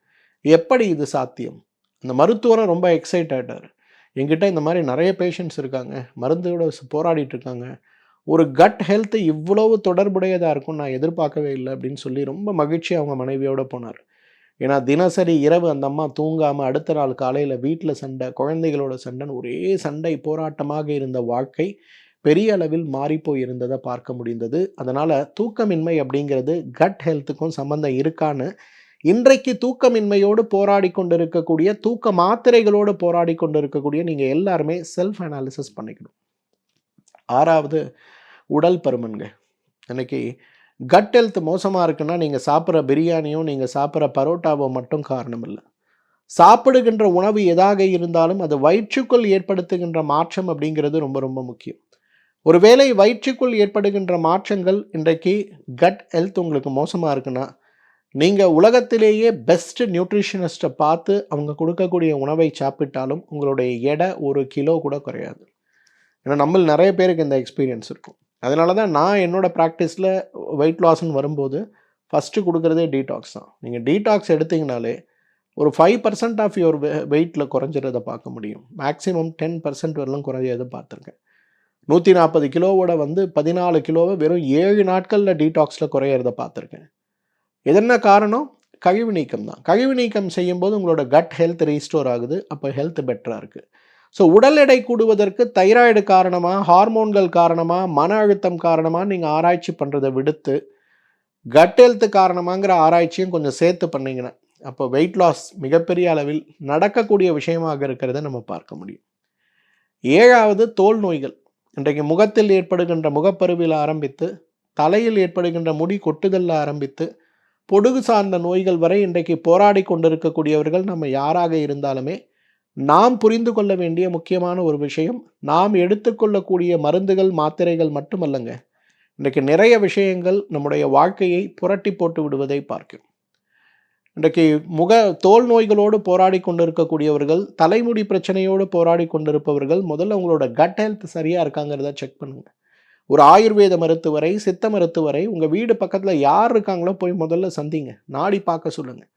எப்படி இது சாத்தியம்? அந்த மருத்துவரும் ரொம்ப எக்ஸைட் ஆகிட்டார். என்கிட்ட இந்த மாதிரி நிறைய பேஷண்ட்ஸ் இருக்காங்க, மருந்தோட போராடிட்டு இருக்காங்க, ஒரு கட் ஹெல்த்து இவ்வளவு தொடர்புடையதாக இருக்கும் நான் எதிர்பார்க்கவே இல்லை அப்படின்னு சொல்லி ரொம்ப மகிழ்ச்சி அவங்க மனைவியோடு போனார். ஏன்னா தினசரி இரவு அந்த அம்மா தூங்காமல் அடுத்த நாள் காலையில் வீட்டில் சண்டை, குழந்தைகளோட சண்டைன்னு ஒரே சண்டை போராட்டமாக இருந்த வாழ்க்கை பெரிய அளவில் மாறிப்போய் இருந்ததை பார்க்க முடிந்தது. அதனால் தூக்கமின்மை அப்படிங்கிறது கட் ஹெல்த்துக்கும் சம்மந்தம் இருக்கான்னு இன்றைக்கு தூக்கமின்மையோடு போராடி கொண்டு இருக்கக்கூடிய, தூக்க மாத்திரைகளோடு போராடி கொண்டு இருக்கக்கூடிய நீங்கள் எல்லாருமே செல்ஃப் அனாலிசிஸ் பண்ணிக்கணும். 6வது உடல் பருமன்க. இன்னைக்கு கட் ஹெல்த் மோசமாக இருக்குன்னா நீங்கள் சாப்பிட்ற பிரியாணியும் நீங்கள் சாப்பிட்ற பரோட்டாவோ மட்டும் காரணம் இல்லை. சாப்பிடுகின்ற உணவு எதாக இருந்தாலும் அது வயிற்றுக்குள் ஏற்படுத்துகின்ற மாற்றம் அப்படிங்கிறது ரொம்ப ரொம்ப முக்கியம். ஒருவேளை வயிற்றுக்குள் ஏற்படுகின்ற மாற்றங்கள் இன்றைக்கு கட் ஹெல்த் உங்களுக்கு மோசமாக இருக்குன்னா நீங்கள் உலகத்திலேயே பெஸ்ட் நியூட்ரிஷனிஸ்ட்டை பார்த்து அவங்க கொடுக்கக்கூடிய உணவை சாப்பிட்டாலும் உங்களுடைய எடை 1 கிலோ கூட குறையாது. ஏன்னா நம்ம நிறைய பேருக்கு இந்த எக்ஸ்பீரியன்ஸ் இருக்கும். அதனால தான் நான் என்னோடய ப்ராக்டிஸில் வெயிட் லாஸ்ன்னு வரும்போது ஃபஸ்ட்டு கொடுக்குறதே டீடாக்ஸ் தான். நீங்கள் டீடாக்ஸ் எடுத்திங்கனாலே ஒரு 5% ஆஃப் யுவர் வெயிட்டில் குறைஞ்சிறதை பார்க்க முடியும். மேக்ஸிமம் 10% வரலும் குறைஞ்சதை பார்த்துருக்கேன். 140 கிலோவோட 14 கிலோவை வெறும் 7 நாட்களில் டீடாக்ஸில் குறையிறத பார்த்துருக்கேன். எதென்ன காரணம்? கழிவு நீக்கம் தான். கழிவு நீக்கம் செய்யும்போது உங்களோட கட் ஹெல்த் ரீஸ்டோர் ஆகுது. அப்போ ஹெல்த் பெட்டராக இருக்குது. ஸோ உடல் எடை கூடுவதற்கு தைராய்டு காரணமாக, ஹார்மோன்கள் காரணமாக, மன அழுத்தம் காரணமாக நீங்கள் ஆராய்ச்சி பண்ணுறதை விடுத்து கட் ஹெல்த் காரணமாங்கிற ஆராய்ச்சியும் கொஞ்சம் சேர்த்து பண்ணிங்கன்னா அப்போ வெயிட் லாஸ் மிகப்பெரிய அளவில் நடக்கக்கூடிய விஷயமாக இருக்கிறத நம்ம பார்க்க முடியும். 7வது தோல் நோய்கள். இன்றைக்கு முகத்தில் ஏற்படுகின்ற முகப்பருவில் ஆரம்பித்து, தலையில் ஏற்படுகின்ற முடி கொட்டுதலில் ஆரம்பித்து, பொடுகு சார்ந்த நோய்கள் வரை இன்றைக்கு போராடி கொண்டிருக்கக்கூடியவர்கள் நம்ம யாராக இருந்தாலுமே நாம் புரிந்து கொள்ள வேண்டிய முக்கியமான ஒரு விஷயம், நாம் எடுத்துக்கொள்ளக்கூடிய மருந்துகள் மாத்திரைகள் மட்டுமல்லங்க, இன்றைக்கு நிறைய விஷயங்கள் நம்முடைய வாழ்க்கையை புரட்டி போட்டு விடுவதை பார்க்கிறோம். இன்றைக்கு தோல் நோய்களோடு போராடி கொண்டிருக்கக்கூடியவர்கள், தலைமுடி பிரச்சனையோடு போராடி கொண்டிருப்பவர்கள் முதல்ல உங்களோட கட் ஹெல்த் சரியாக இருக்காங்கிறத செக் பண்ணுங்கள். ஒரு ஆயுர்வேத மருத்துவரை, சித்த மருத்துவரை உங்கள் வீடு பக்கத்தில் யார் இருக்காங்களோ போய் முதல்ல சந்திங்க. நாடி பார்க்க சொல்லுங்கள்.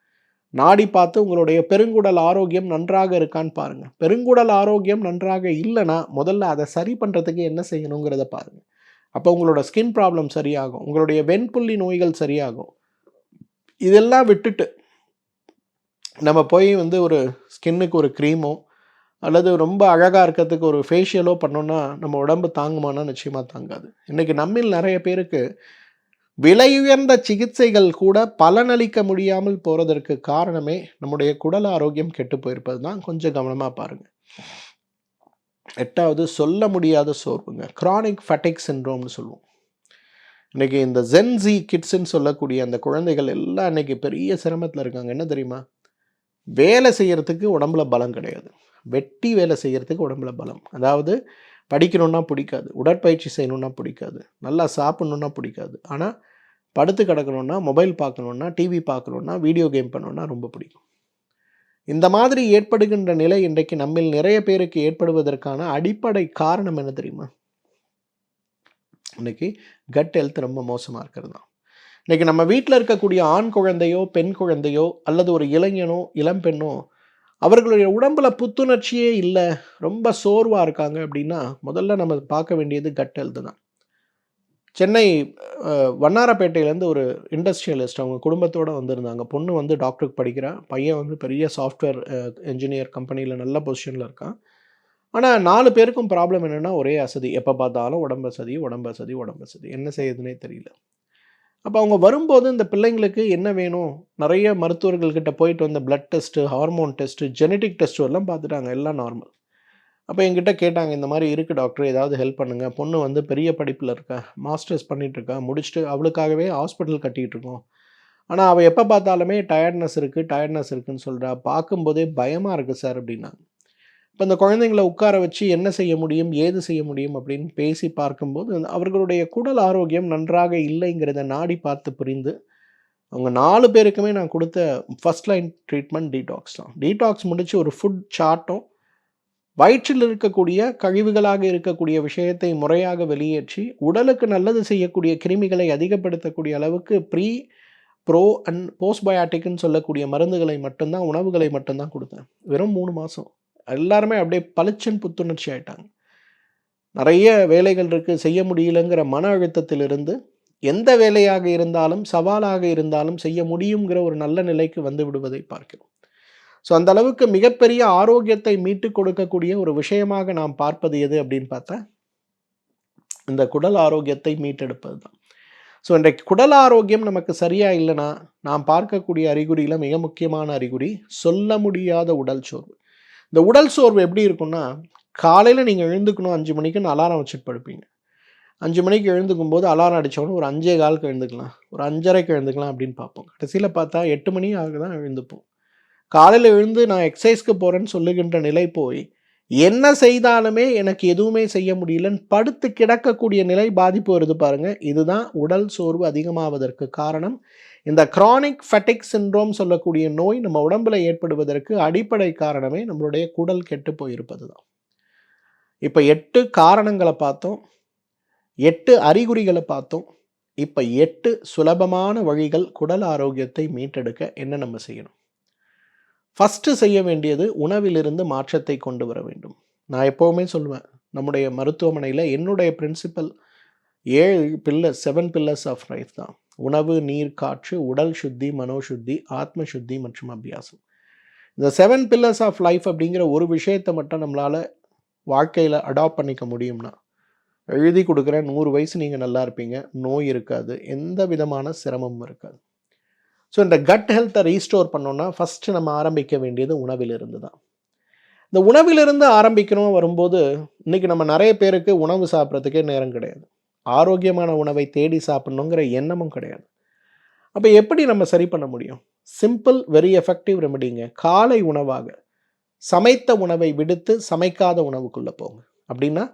நாடி பார்த்து உங்களுடைய பெருங்குடல் ஆரோக்கியம் நன்றாக இருக்கான்னு பாருங்கள். பெருங்குடல் ஆரோக்கியம் நன்றாக இல்லைன்னா முதல்ல அதை சரி பண்ணுறதுக்கு என்ன செய்யணுங்கிறத பாருங்கள். அப்போ உங்களோட ஸ்கின் ப்ராப்ளம் சரியாகும், உங்களுடைய வெண்புள்ளி நோய்கள் சரியாகும். இதெல்லாம் விட்டுட்டு நம்ம போய் ஒரு ஸ்கின்னுக்கு ஒரு க்ரீமோ அல்லது ரொம்ப அழகாக இருக்கிறதுக்கு ஒரு ஃபேஷியலோ பண்ணோன்னா நம்ம உடம்பு தாங்குமானா நிச்சயமாக தாங்காது. இன்றைக்கி நம்மில் நிறைய பேருக்கு விலை உயர்ந்த சிகிச்சைகள் கூட பலனளிக்க முடியாமல் போகிறதற்கு காரணமே நம்முடைய குடல் ஆரோக்கியம் கெட்டு போயிருப்பது தான். கொஞ்சம் கவனமாக பாருங்கள். 8வது சொல்ல முடியாத சோர்வுங்க. கிரானிக் ஃபட்டிக் சிண்ட்ரோம்னு சொல்லுவோம். இன்றைக்கி இந்த ஜென்ஸி கிட்ஸுன்னு சொல்லக்கூடிய அந்த குழந்தைகள் எல்லாம் இன்றைக்கி பெரிய சிரமத்தில் இருக்காங்க. என்ன தெரியுமா? வேலை செய்கிறதுக்கு உடம்புல பலம் கிடையாது. வெட்டி வேலை செய்கிறதுக்கு உடம்புல பலம். அதாவது படிக்கணுன்னா பிடிக்காது, உடற்பயிற்சி செய்யணுன்னா பிடிக்காது, நல்லா சாப்பிட்ணுன்னா பிடிக்காது. ஆனால் படுத்து கிடக்கணுன்னா, மொபைல் பார்க்கணுன்னா, டிவி பார்க்கணுன்னா, வீடியோ கேம் பண்ணணுன்னா ரொம்ப பிடிக்கும். இந்த மாதிரி ஏற்படுகின்ற நிலை இன்றைக்கு நம்மில் நிறைய பேருக்கு ஏற்படுவதற்கான அடிப்படை காரணம் என்ன தெரியுமா? இன்றைக்கி கட் ஹெல்த் ரொம்ப மோசமாக இருக்கிறது தான். இன்றைக்கி நம்ம வீட்டில் இருக்கக்கூடிய ஆண் குழந்தையோ, பெண் குழந்தையோ அல்லது ஒரு இளைஞனோ, இளம்பெண்ணோ அவர்களுடைய உடம்புல புத்துணர்ச்சியே இல்லை, ரொம்ப சோர்வாக இருக்காங்க அப்படின்னா முதல்ல நம்ம பார்க்க வேண்டியது கட் ஹெல்த் தான். சென்னை வண்ணாரப்பேட்டையிலேருந்து ஒரு இண்டஸ்ட்ரியலிஸ்ட் அவங்க குடும்பத்தோடு வந்திருந்தாங்க. பொண்ணு டாக்டருக்கு படிக்கிறா, பையன் பெரிய சாஃப்ட்வேர் என்ஜினியர் கம்பெனியில் நல்ல பொசிஷனில் இருக்கான். ஆனால் 4 பேருக்கும் ப்ராப்ளம் என்னென்னா ஒரே அசதி. எப்போ பார்த்தாலும் உடம்பு என்ன செய்யுதுன்னே தெரியல. அப்போ அவங்க வரும்போது இந்த பிள்ளைங்களுக்கு என்ன வேணும், நிறைய மருத்துவர்கள்கிட்ட போயிட்டு வந்த blood test, hormone test, genetic test எல்லாம் பார்த்துட்டாங்க, எல்லாம் நார்மல். அப்போ என்கிட்ட கேட்டாங்க, இந்த மாதிரி இருக்குது டாக்டர், ஏதாவது ஹெல்ப் பண்ணுங்கள். பொண்ணு பெரிய படிப்பில் இருக்கா, மாஸ்டர்ஸ் பண்ணிகிட்ருக்கா, முடிச்சுட்டு அவளுக்காகவே ஹாஸ்பிட்டல் கட்டிகிட்டு இருக்கோம். ஆனால் அவள் எப்போ பார்த்தாலுமே டயர்ட்னஸ் இருக்குதுன்னு சொல்கிறா. பார்க்கும்போதே பயமாக இருக்குது சார் அப்படின்னாங்க. இப்போ இந்த குழந்தைங்களை உட்கார வச்சு என்ன செய்ய முடியும், ஏது செய்ய முடியும் அப்படின்னு பேசி பார்க்கும்போது அவர்களுடைய குடல் ஆரோக்கியம் நன்றாக இல்லைங்கிறத நாடி பார்த்து புரிந்து அவங்க 4 பேருக்குமே நான் கொடுத்த ஃபஸ்ட் லைன் ட்ரீட்மெண்ட் டீடாக்ஸ் தான். டீடாக்ஸ் முடித்து ஒரு ஃபுட் சார்ட்டும், வயிற்றில் இருக்கக்கூடிய கழிவுகளாக இருக்கக்கூடிய விஷயத்தை முறையாக வெளியேற்றி உடலுக்கு நல்லது செய்யக்கூடிய கிருமிகளை அதிகப்படுத்தக்கூடிய அளவுக்கு ப்ரோ அண்ட் போஸ்ட்பயாட்டிக்னு சொல்லக்கூடிய மருந்துகளை மட்டும்தான், உணவுகளை மட்டும்தான் கொடுத்தேன். வெறும் 3 மாதம் எல்லாருமே அப்படியே பளிச்சுன்னு புத்துணர்ச்சி ஆகிட்டாங்க. நிறைய வேலைகள் இருக்குது, செய்ய முடியலங்கிற மன அழுத்தத்திலிருந்து எந்த வேலையாக இருந்தாலும், சவாலாக இருந்தாலும் செய்ய முடியுங்கிற ஒரு நல்ல நிலைக்கு வந்து விடுவதை பார்க்கிறோம். ஸோ அந்த அளவுக்கு மிகப்பெரிய ஆரோக்கியத்தை மீட்டுக் கொடுக்கக்கூடிய ஒரு விஷயமாக நாம் பார்ப்பது எது அப்படின்னு பார்த்தா, இந்த குடல் ஆரோக்கியத்தை மீட்டெடுப்பது தான். ஸோ இன்றைக்கு குடல் ஆரோக்கியம் நமக்கு சரியா இல்லைன்னா, நாம் பார்க்கக்கூடிய அறிகுறியில மிக முக்கியமான அறிகுறி, சொல்ல முடியாத உடல் சோர்வு. இந்த உடல் சோர்வு எப்படி இருக்கும்னா, காலையில நீங்க எழுந்துக்கணும் 5 மணிக்குன்னு அலாரம் வச்சுட்டு படுப்பீங்க. 5 மணிக்கு எழுந்துக்கும்போது அலாரம் அடிச்சோனே ஒரு 5:15க்கு எழுந்துக்கலாம், ஒரு 5:30க்கு எழுந்துக்கலாம் அப்படின்னு பார்ப்போம். கடைசியில பார்த்தா 8 மணி ஆக தான் எழுந்துப்போம். காலையில எழுந்து நான் எக்சர்சைஸ்க்கு போறேன்னு சொல்லுகின்ற நிலை போய், என்ன செய்தாலுமே எனக்கு எதுவுமே செய்ய முடியலன்னு படுத்து கிடக்கக்கூடிய நிலை பாதிப்பு வருது பாருங்க. இதுதான் உடல் சோர்வு அதிகமாவதற்கு காரணம். இந்த கிரானிக் ஃபெட்டிக் சிண்ட்ரோம் சொல்லக்கூடிய நோய் நம்ம உடம்புல ஏற்படுவதற்கு அடிப்படை காரணமே நம்மளுடைய குடல் கெட்டு போயிருப்பது தான். இப்போ 8 காரணங்களை பார்த்தோம், 8 அறிகுறிகளை பார்த்தோம். இப்போ 8 சுலபமான வழிகள் குடல் ஆரோக்கியத்தை மீட்டெடுக்க என்ன நம்ம செய்யணும். ஃபஸ்ட்டு செய்ய வேண்டியது உணவிலிருந்து மாற்றத்தை கொண்டு வர வேண்டும். நான் எப்போவுமே சொல்லுவேன், நம்முடைய மருத்துவமனையில் என்னுடைய பிரின்சிபல் 7 பில்லர்ஸ் ஆஃப் லைஃப் தான். உணவு, நீர், காற்று, உடல் சுத்தி, மனோசுத்தி, ஆத்ம சுத்தி மற்றும் அபியாசம். இந்த 7 பில்லர்ஸ் ஆஃப் லைஃப் அப்படிங்கிற ஒரு விஷயத்தை மட்டும் நம்மளால் வாழ்க்கையில் அடாப்ட் பண்ணிக்க முடியும்னா, எழுதி கொடுக்குறேன், 100 வயசு நீங்கள் நல்லா இருப்பீங்க, நோய் இருக்காது, எந்த விதமான சிரமமும் இருக்காது. ஸோ இந்த கட் ஹெல்த்தை ரீஸ்டோர் பண்ணோன்னா ஃபஸ்ட்டு நம்ம ஆரம்பிக்க வேண்டியது உணவிலிருந்து தான். இந்த உணவிலிருந்து ஆரம்பிக்கணும் வரும்போது, இன்றைக்கி நம்ம நிறைய பேருக்கு உணவு சாப்பிட்றதுக்கே நேரம் கிடையாது. ஆரோக்கியமான உணவை தேடி சாப்பிட்ணுங்கிற எண்ணமும் கிடையாது. அப்போ எப்படி நம்ம சரி பண்ண முடியும்? சிம்பிள், வெரி எஃபெக்டிவ் ரெமெடிங்க. காலை உணவாக சமைத்த உணவை விடுத்து சமைக்காத உணவுக்குள்ளே போங்க. அப்படின்னா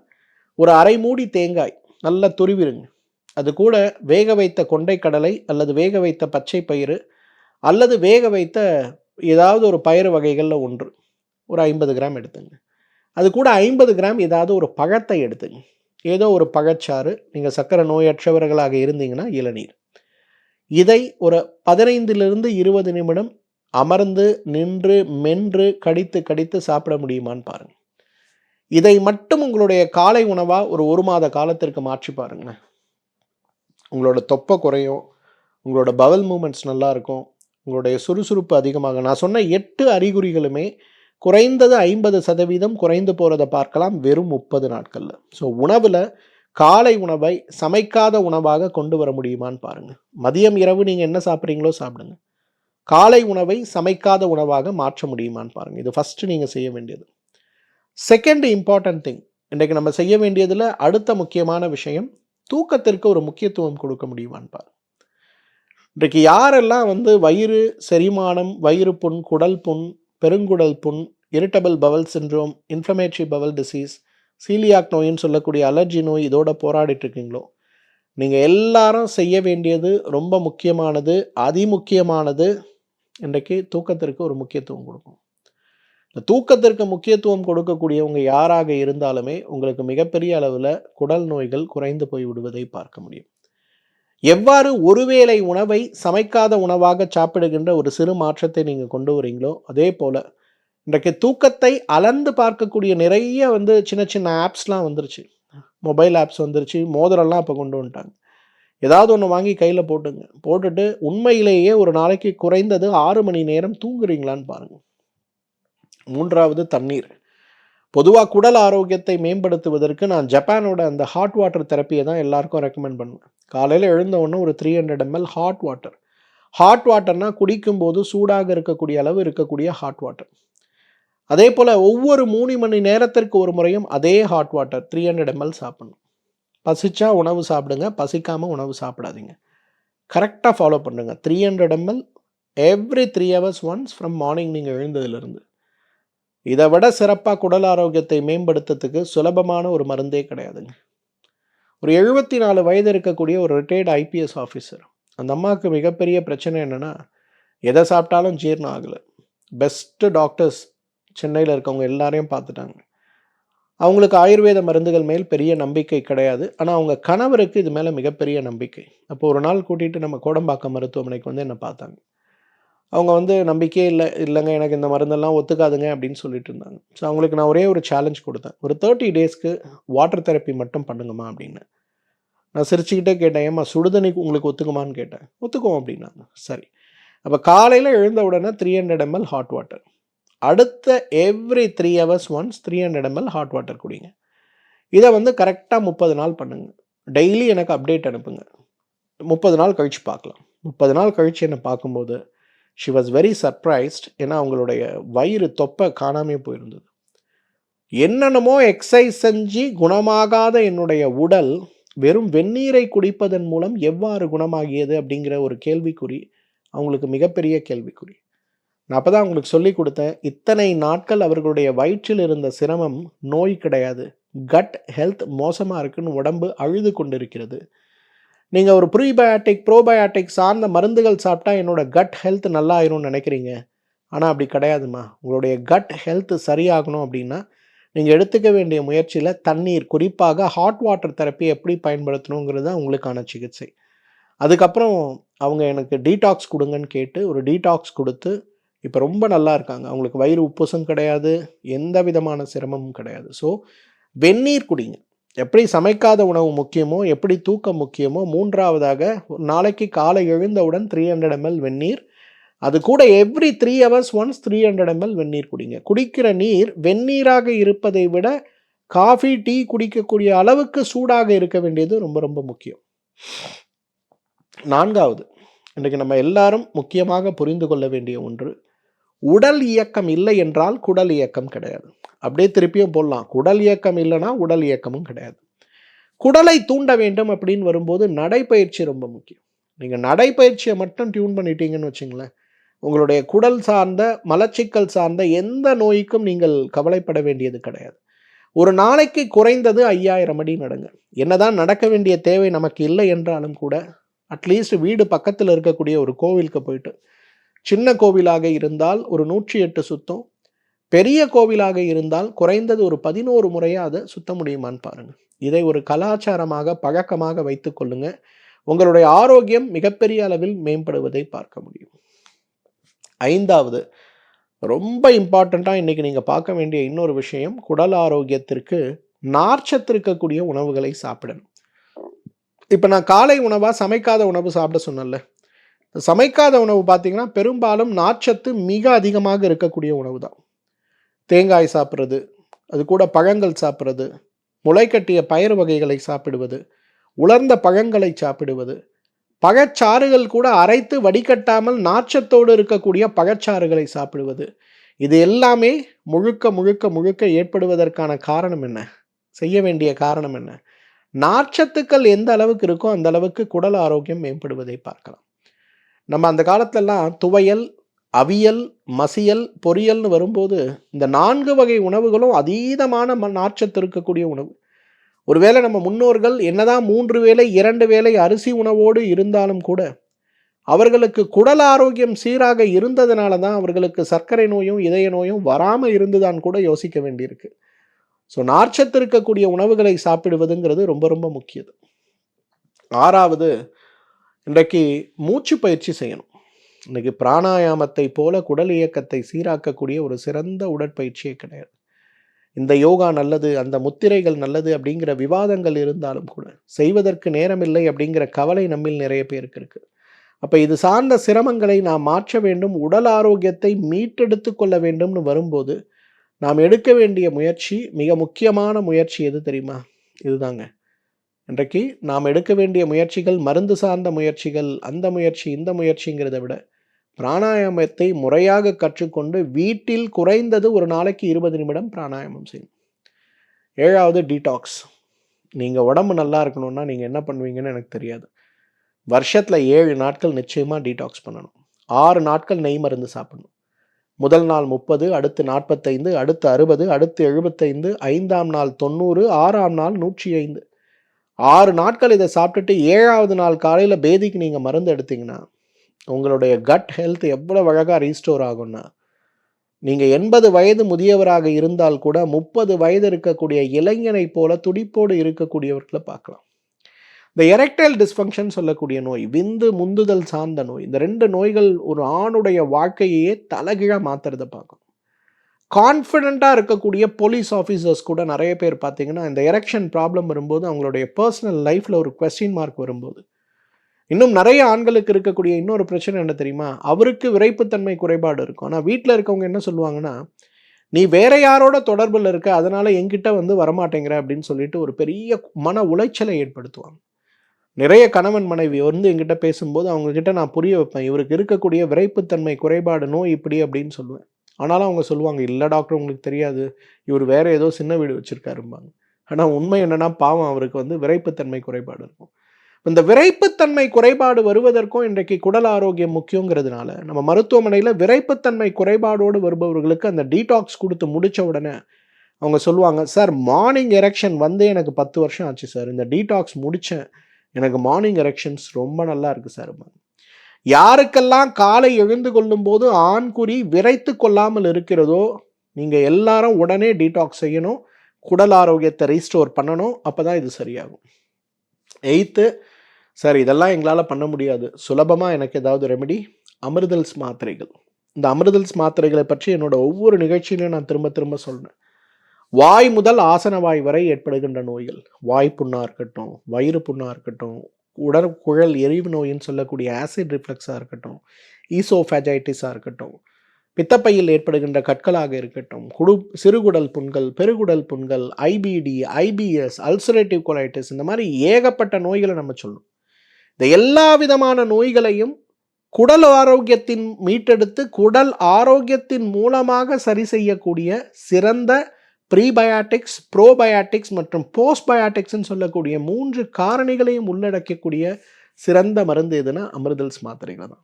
ஒரு அரை மூடி தேங்காய் நல்லா துருவிடுங்க. அது கூட வேக வைத்த கொண்டைக்கடலை அல்லது வேக வைத்த பச்சை பயிறு அல்லது வேக வைத்த ஏதாவது ஒரு பயிறு வகைகளில் ஒன்று ஒரு 50 கிராம் எடுத்துங்க. அது கூட 50 கிராம் ஏதாவது ஒரு பழத்தை எடுத்துங்க. ஏதோ ஒரு பழச்சாறு, நீங்கள் சர்க்கரை நோயற்றவர்களாக இருந்தீங்கன்னா இளநீர். இதை ஒரு 15லிருந்து 20 நிமிடம் அமர்ந்து நின்று மென்று கடித்து கடித்து சாப்பிட முடியுமான்னு பாருங்கள். இதை மட்டும் உங்களுடைய காலை உணவாக ஒரு மாத காலத்திற்கு மாற்றி பாருங்களேன். உங்களோட தொப்பை குறையும், உங்களோட பவல் மூமெண்ட்ஸ் நல்லாயிருக்கும், உங்களுடைய சுறுசுறுப்பு அதிகமாக. நான் சொன்ன 8 அறிகுறிகளுமே குறைந்தது 50% குறைந்து போகிறத பார்க்கலாம் வெறும் 30 நாட்களில். ஸோ உணவில் காலை உணவை சமைக்காத உணவாக கொண்டு வர முடியுமான்னு பாருங்கள். மதியம் இரவு நீங்கள் என்ன சாப்பிட்றீங்களோ சாப்பிடுங்க. காலை உணவை சமைக்காத உணவாக மாற்ற முடியுமான்னு பாருங்கள். இது ஃபஸ்ட்டு நீங்கள் செய்ய வேண்டியது. செகண்ட் இம்பார்ட்டன்ட் திங், இன்றைக்கு நம்ம செய்ய வேண்டியதில் அடுத்த முக்கியமான விஷயம், தூக்கத்திற்கு ஒரு முக்கியத்துவம் கொடுக்க முடியுமான்னு பாருங்க. இன்றைக்கு யாரெல்லாம் வயிறு செரிமானம், வயிறு புண், குடல் புண், பெருங்குடல் புண், irritable Powell syndrome, inflammatory Powell disease, coeliac நோயின்னு சொல்லக்கூடிய அலர்ஜி நோய் இதோட போராடிட்டு இருக்கீங்களோ, நீங்கள் எல்லாரும் செய்ய வேண்டியது ரொம்ப முக்கியமானது, அதிமுக்கியமானது, இன்றைக்கு தூக்கத்திற்கு ஒரு முக்கியத்துவம் கொடுக்கும். இந்த தூக்கத்திற்கு முக்கியத்துவம் கொடுக்கக்கூடியவங்க யாராக இருந்தாலுமே உங்களுக்கு மிகப்பெரிய அளவில் குடல் நோய்கள் குறைந்து போய் விடுவதை பார்க்க முடியும். எவ்வாறு ஒருவேளை உணவை சமைக்காத உணவாக சாப்பிடுகின்ற ஒரு சிறு மாற்றத்தை நீங்கள் கொண்டு வரீங்களோ, அதே போல் இன்றைக்கு தூக்கத்தை அளந்து பார்க்கக்கூடிய நிறைய சின்ன சின்ன ஆப்ஸ்லாம் வந்துருச்சு. மொபைல் ஆப்ஸ் வந்துருச்சு, மோதிரம்லாம் இப்போ கொண்டு வந்துட்டாங்க. ஏதாவது ஒன்று வாங்கி கையில் போட்டுங்க. போட்டுட்டு உண்மையிலேயே ஒரு நாளைக்கு குறைந்தது 6 மணி நேரம் தூங்குறீங்களான்னு பாருங்கள். 3வது தண்ணீர். பொதுவாக குடல் ஆரோக்கியத்தை மேம்படுத்துவதற்கு நான் ஜப்பானோட அந்த ஹாட் வாட்டர் தெரப்பியை தான் எல்லாருக்கும் ரெக்கமெண்ட் பண்ணுவேன். காலையில் எழுந்த உடனே ஒரு 300 ml ஹாட் வாட்டர். ஹாட் வாட்டர்னால் குடிக்கும்போது சூடாக இருக்கக்கூடிய அளவு இருக்கக்கூடிய ஹாட் வாட்டர். அதே போல் ஒவ்வொரு 3 மணி நேரத்திற்கு ஒரு முறையும் அதே ஹாட் வாட்டர் 300 ml சாப்பிடணும். பசிச்சா உணவு சாப்பிடுங்க, பசிக்காமல் உணவு சாப்பிடாதீங்க. கரெக்டாக ஃபாலோ பண்ணுங்க. 300 ml every 3 hours once from morning நீங்கள் எழுந்ததுலேருந்து. இதை விட சிறப்பாக குடல் ஆரோக்கியத்தை மேம்படுத்துறதுக்கு சுலபமான ஒரு மருந்தே கிடையாதுங்க. ஒரு 74 வயது இருக்கக்கூடிய ஒரு ரிட்டையர்டு ஐபிஎஸ் ஆஃபீஸர், அந்த அம்மாவுக்கு மிகப்பெரிய பிரச்சனை என்னென்னா, எதை சாப்பிட்டாலும் ஜீரணம் ஆகலை. பெஸ்ட்டு டாக்டர்ஸ் சென்னையில் இருக்கவங்க எல்லாரையும் பார்த்துட்டாங்க. அவங்களுக்கு ஆயுர்வேத மருந்துகள் மேல் பெரிய நம்பிக்கை கிடையாது. ஆனால் அவங்க கணவருக்கு இது மேலே மிகப்பெரிய நம்பிக்கை. அப்போ ஒரு நாள் கூட்டிகிட்டு நம்ம கோடம்பாக்கம் மருத்துவமனைக்கு என்னை பார்த்தாங்க. அவங்க நம்பிக்கையே இல்லைங்க, எனக்கு இந்த மருந்தெல்லாம் ஒத்துக்காதுங்க அப்படின்னு சொல்லிட்டு இருந்தாங்க. ஸோ அவங்களுக்கு நான் ஒரே ஒரு சேலஞ்ச் கொடுத்தேன். ஒரு 30 டேஸ்க்கு வாட்டர் தெரப்பி மட்டும் பண்ணுங்கம்மா அப்படின்னு. நான் சிரிச்சுக்கிட்டே கேட்டேன், ஏம்மா சுடுதண்ணி உங்களுக்கு ஒத்துக்குமான்னு கேட்டேன். ஒத்துக்கும் அப்படின்னாங்க. சரி. அப்போ காலையில் எழுந்த உடனே 300 ml ஹாட் வாட்டர், அடுத்த every 3 hours once 300 ml hot water குடிங்க. இதை வந்து கரெக்டாக 30 நாள் பண்ணுங்க. டெய்லி எனக்கு அப்டேட் அனுப்புங்க. 30 நாள் கழித்து பார்க்கலாம். 30 நாள் கழித்து என்னை பார்க்கும்போது ஷி வாஸ் வெரி சர்ப்ரைஸ்ட். ஏன்னா அவங்களுடைய வயிறு தொப்பை காணாமே போயிருந்தது. என்னென்னமோ எக்ஸசைஸ் செஞ்சு குணமாகாத என்னுடைய உடல் வெறும் வெந்நீரை குடிப்பதன் மூலம் எவ்வாறு குணமாகியது அப்படிங்கிற ஒரு கேள்விக்குறி அவங்களுக்கு மிகப்பெரிய கேள்விக்குறி. நான் அப்போ தான் அவங்களுக்கு சொல்லி கொடுத்தேன், இத்தனை நாட்கள் அவர்களுடைய வயிற்றில் இருந்த சிரமம் நோய் கிடையாது, கட் ஹெல்த் மோசமாக இருக்குன்னு உடம்பு அழுது கொண்டிருக்கிறது. நீங்கள் ஒரு ப்ரீபயாட்டிக் ப்ரோபயாட்டிக் சார்ந்த மருந்துகள் சாப்பிட்டா என்னோட கட் ஹெல்த் நல்லா ஆயிரும்னு நினைக்கிறீங்க. ஆனால் அப்படி கிடையாதுமா. உங்களுடைய கட் ஹெல்த் சரியாகணும் அப்படின்னா நீங்கள் எடுத்துக்க வேண்டிய முயற்சியில் தண்ணீர், குறிப்பாக ஹாட் வாட்டர் தெரப்பி எப்படி பயன்படுத்தணுங்கிறது தான் உங்களுக்கான சிகிச்சை. அதுக்கப்புறம் அவங்க எனக்கு டீடாக்ஸ் கொடுங்கன்னு கேட்டு ஒரு டீடாக்ஸ் கொடுத்து இப்போ ரொம்ப நல்லா இருக்காங்க. அவங்களுக்கு வயிறு உப்புசம் கிடையாது, எந்த விதமான சிரமமும் கிடையாது. ஸோ வெந்நீர் குடிங்க. எப்படி சமைக்காத உணவு முக்கியமோ, எப்படி தூக்கம் முக்கியமோ, மூன்றாவதாக ஒரு நாளைக்கு காலை எழுந்தவுடன் 300 ml வெந்நீர், அது கூட எவ்ரி 3 hours ஒன்ஸ் 300 ml வெந்நீர் குடிங்க. குடிக்கிற நீர் வெந்நீராக இருப்பதை விட காஃபி, டீ குடிக்கக்கூடிய அளவுக்கு சூடாக இருக்க வேண்டியது ரொம்ப ரொம்ப முக்கியம். 4வது, இன்றைக்கு நம்ம எல்லாரும் முக்கியமாக புரிந்து கொள்ள வேண்டிய ஒன்று, உடல் இயக்கம் இல்லை என்றால் குடல் இயக்கம் கிடையாது. அப்படியே திருப்பியும் போடலாம், குடல் இயக்கம் இல்லைன்னா உடல் இயக்கமும் கிடையாது. குடலை தூண்ட வேண்டும் அப்படின்னு வரும்போது நடைப்பயிற்சி ரொம்ப முக்கியம். நீங்கள் நடைப்பயிற்சியை மட்டும் டியூன் பண்ணிட்டீங்கன்னு வச்சுங்களேன், உங்களுடைய குடல் சார்ந்த மலச்சிக்கல் சார்ந்த எந்த நோய்க்கும் நீங்கள் கவலைப்பட வேண்டியது கிடையாது. ஒரு நாளைக்கு குறைந்தது 5000 அடி நடங்க. என்னதான் நடக்க வேண்டிய தேவை நமக்கு இல்லை என்றாலும் கூட அட்லீஸ்ட் வீடு பக்கத்தில் இருக்கக்கூடிய ஒரு கோவிலுக்கு போயிட்டு, சின்ன கோவிலாக இருந்தால் ஒரு 108 சுத்தம், பெரிய கோவிலாக இருந்தால் குறைந்தது ஒரு 11 முறையாக அதை சுத்த முடியுமான்னு பாருங்கள். இதை ஒரு கலாச்சாரமாக பழக்கமாக வைத்து கொள்ளுங்க. உங்களுடைய ஆரோக்கியம் மிகப்பெரிய அளவில் மேம்படுவதை பார்க்க முடியும். 5வது, ரொம்ப இம்பார்ட்டண்ட்டாக இன்றைக்கி நீங்கள் பார்க்க வேண்டிய இன்னொரு விஷயம், குடல் ஆரோக்கியத்திற்கு நார்ச்சத்து இருக்கக்கூடிய உணவுகளை சாப்பிடணும். இப்போ நான் காலை உணவாக சமைக்காத உணவு சாப்பிட சொன்னேன்ல, சமைக்காத உணவு பார்த்திங்கன்னா பெரும்பாலும் நார்ச்சத்து மிக அதிகமாக இருக்கக்கூடிய உணவு தான். தேங்காய் சாப்பிட்றது, அது கூட பழங்கள் சாப்பிட்றது, முளைக்கட்டிய பயிர் வகைகளை சாப்பிடுவது, உலர்ந்த பழங்களை சாப்பிடுவது, பழச்சாறுகள் கூட அரைத்து வடிகட்டாமல் நார்ச்சத்தோடு இருக்கக்கூடிய பழச்சாறுகளை சாப்பிடுவது, இது எல்லாமே முழுக்க முழுக்க முழுக்க ஏற்படுவதற்கான காரணம் என்ன, செய்ய வேண்டிய காரணம் என்ன? நார்ச்சத்துக்கள் எந்த அளவுக்கு இருக்கோ அந்த அளவுக்கு குடல் ஆரோக்கியம் மேம்படுவதை பார்க்கலாம். நம்ம அந்த காலத்திலலாம் துவையல், அவியல், மசியல், பொரியல்னு வரும்போது இந்த 4 வகை உணவுகளும் அதீதமான நார்ச்சத்து இருக்கக்கூடிய உணவு. ஒருவேளை நம்ம முன்னோர்கள் என்னதான் 3 வேளை 2 வேளை அரிசி உணவோடு இருந்தாலும் கூட அவர்களுக்கு குடல் ஆரோக்கியம் சீராக இருந்ததுனால தான் அவர்களுக்கு சர்க்கரை நோயும் இதய நோயும் வராமல் இருந்துதான் கூட யோசிக்க வேண்டியிருக்கு. ஸோ நார்ச்சத்து இருக்கக்கூடிய உணவுகளை சாப்பிடுவதுங்கிறது ரொம்ப ரொம்ப முக்கியம். 6வது, இன்றைக்கு மூச்சு பயிற்சி செய்யணும். இன்றைக்கி பிராணாயாமத்தை போல குடல் இயக்கத்தை சீராக்கக்கூடிய ஒரு சிறந்த உடற்பயிற்சியே கிடையாது. இந்த யோகா நல்லது, அந்த முத்திரைகள் நல்லது அப்படிங்கிற விவாதங்கள் இருந்தாலும் கூட செய்வதற்கு நேரமில்லை அப்படிங்கிற கவலை நம்மில் நிறைய பேருக்கு இருக்குது. அப்போ இது சார்ந்த சிரமங்களை நாம் மாற்ற வேண்டும், உடல் ஆரோக்கியத்தை மீட்டெடுத்து கொள்ள வேண்டும்னு வரும்போது நாம் எடுக்க வேண்டிய முயற்சி, மிக முக்கியமான முயற்சி எது தெரியுமா? இதுதாங்க. இன்றைக்கு நாம் எடுக்க வேண்டிய முயற்சிகள் மருந்து சார்ந்த முயற்சிகள், அந்த முயற்சி இந்த முயற்சிங்கிறத விட பிராணாயாமத்தை முறையாக கற்றுக்கொண்டு வீட்டில் குறைந்தது ஒரு நாளைக்கு 20 நிமிடம் பிராணாயாமம் செய்யணும். 7வது, டீடாக்ஸ். நீங்கள் உடம்பு நல்லா இருக்கணும்னா நீங்கள் என்ன பண்ணுவீங்கன்னு எனக்கு தெரியாது. வருஷத்தில் 7 நாட்கள் நிச்சயமாக டீடாக்ஸ் பண்ணணும். 6 நாட்கள் நெய் மருந்து சாப்பிடணும். முதல் நாள் 30, அடுத்து 45, அடுத்து 60, அடுத்து 75, 5ஆம் நாள் 90, 6ஆம் நாள் 105. 6 நாட்கள் இதை சாப்பிட்டுட்டு 7வது நாள் காலையில் பேதிக்கு நீங்கள் மருந்து எடுத்தீங்கன்னா உங்களுடைய கட் ஹெல்த் எவ்வளோ அழகாக ரீஸ்டோர் ஆகும்னா, நீங்கள் 80 வயது முதியவராக இருந்தால் கூட 30 வயது இருக்கக்கூடிய இளைஞனை போல துடிப்போடு இருக்கக்கூடியவர்களை பார்க்கலாம். இந்த எரெக்டைல் டிஸ்ஃபங்க்ஷன் சொல்லக்கூடிய நோய், விந்து முந்துதல் சார்ந்த நோய், இந்த 2 நோய்கள் ஒரு ஆணுடைய வாழ்க்கையே தலைகீழாக மாற்றுறதை பார்க்கணும். கான்ஃபிடென்ட்டாக இருக்கக்கூடிய போலீஸ் ஆஃபீஸர்ஸ் கூட நிறைய பேர் பார்த்தீங்கன்னா, இந்த எரெக்ஷன் ப்ராப்ளம் வரும்போது அவங்களுடைய பர்சனல் லைஃப்பில் ஒரு கொஸ்டின் மார்க் வரும்போது, இன்னும் நிறைய ஆண்களுக்கு இருக்கக்கூடிய இன்னொரு பிரச்சனை என்ன தெரியுமா? அவருக்கு விறைப்புத்தன்மை குறைபாடு இருக்கும். ஆனால் வீட்டில் இருக்கவங்க என்ன சொல்லுவாங்கன்னா, "நீ வேற யாரோட தொடர்பில் இருக்க, அதனால என்கிட்ட வந்து வரமாட்டேங்கிற" அப்படின்னு சொல்லிட்டு ஒரு பெரிய மன உளைச்சலை ஏற்படுத்துவாங்க. நிறைய கணவன் மனைவி வந்து என்கிட்ட பேசும்போது அவங்கக்கிட்ட நான் புரிய வைப்பேன். இவருக்கு இருக்கக்கூடிய விறைப்புத்தன்மை குறைபாடு நோய் இப்படி அப்படின்னு சொல்லுவேன். ஆனாலும் அவங்க சொல்லுவாங்க, "இல்ல டாக்டர் உங்களுக்கு தெரியாது. இவர் வேற ஏதோ சின்ன வீடு வச்சிருக்காரும்பாங்க." ஆனா உண்மை என்னன்னா, பாவம் அவருக்கு வந்து விறைப்புத்தன்மை குறைபாடு இருக்கும். இந்த விறைப்புத்தன்மை குறைபாடு வருவதற்கும் இன்றைக்கு குடல் ஆரோக்கியம் முக்கியங்கிறதுனால, நம்ம மருத்துவமனையில விறைப்புத்தன்மை குறைபாடோடு வருபவர்களுக்கு அந்த டீடாக்ஸ் குடுத்து முடிச்ச உடனே அவங்க சொல்லுவாங்க, "சார் மார்னிங் எரெக்ஷன் வந்தே எனக்கு 10 வருஷம் ஆச்சு சார். இந்த டீடாக்ஸ் முடிச்சேன். எனக்கு மார்னிங் எரெக்ஷன்ஸ் ரொம்ப நல்லா இருக்கு சார்ம்பாங்க." யாருக்கெல்லாம் காலை எழுந்து கொள்ளும்போது ஆண்குறி விரைத்து கொள்ளாமல் இருக்கிறதோ, நீங்க எல்லாரும் உடனே டீடாக்ஸ் செய்யணும். குடல் ஆரோக்கியத்தை ரீஸ்டோர் பண்ணணும். அப்பதான் இது சரியாகும். 8th, சார் இதெல்லாம் எங்களால பண்ண முடியாது. சுலபமா எனக்கு ஏதாவது ரெமெடி? அமிர்தல்ஸ் மாத்திரைகள். இந்த அமிர்தல்ஸ் மாத்திரைகளை பற்றி என்னோட ஒவ்வொரு நிகழ்ச்சியிலும் நான் திரும்ப திரும்ப சொல்றேன். வாய் முதல் ஆசனவாய் வரை ஏற்படுகின்ற நோய்கள், வாய் புண்ணா இருக்கட்டும், வயிறு புண்ணா இருக்கட்டும், உடற்குழல் எரிவு நோயின்னு சொல்லக்கூடிய ஆசிட் ரிஃப்ளக்ஸாக இருக்கட்டும், ஈசோஃபேஜைட்டிஸாக இருக்கட்டும், பித்தப்பையில் ஏற்படுகின்ற கற்களாக இருக்கட்டும், சிறுகுடல் புண்கள், பெருகுடல் புண்கள், ஐபிடி, ஐபிஎஸ், அல்சரேட்டிவ் கொலைட்டிஸ், இந்த மாதிரி ஏகப்பட்ட நோய்களை நம்ம சொல்லணும். இந்த எல்லா விதமான நோய்களையும் குடல் ஆரோக்கியத்தின் மீட்டெடுத்து குடல் ஆரோக்கியத்தின் மூலமாக சரி செய்யக்கூடிய சிறந்த ப்ரீபயாட்டிக்ஸ், ப்ரோபயாட்டிக்ஸ் மற்றும் போஸ்ட்பயாட்டிக்ஸ்ன்னு சொல்லக்கூடிய 3 காரணிகளையும் உள்ளடக்கக்கூடிய சிறந்த மருந்து எதுனா அமிர்தல்ஸ் மாத்திரைகள் தான்.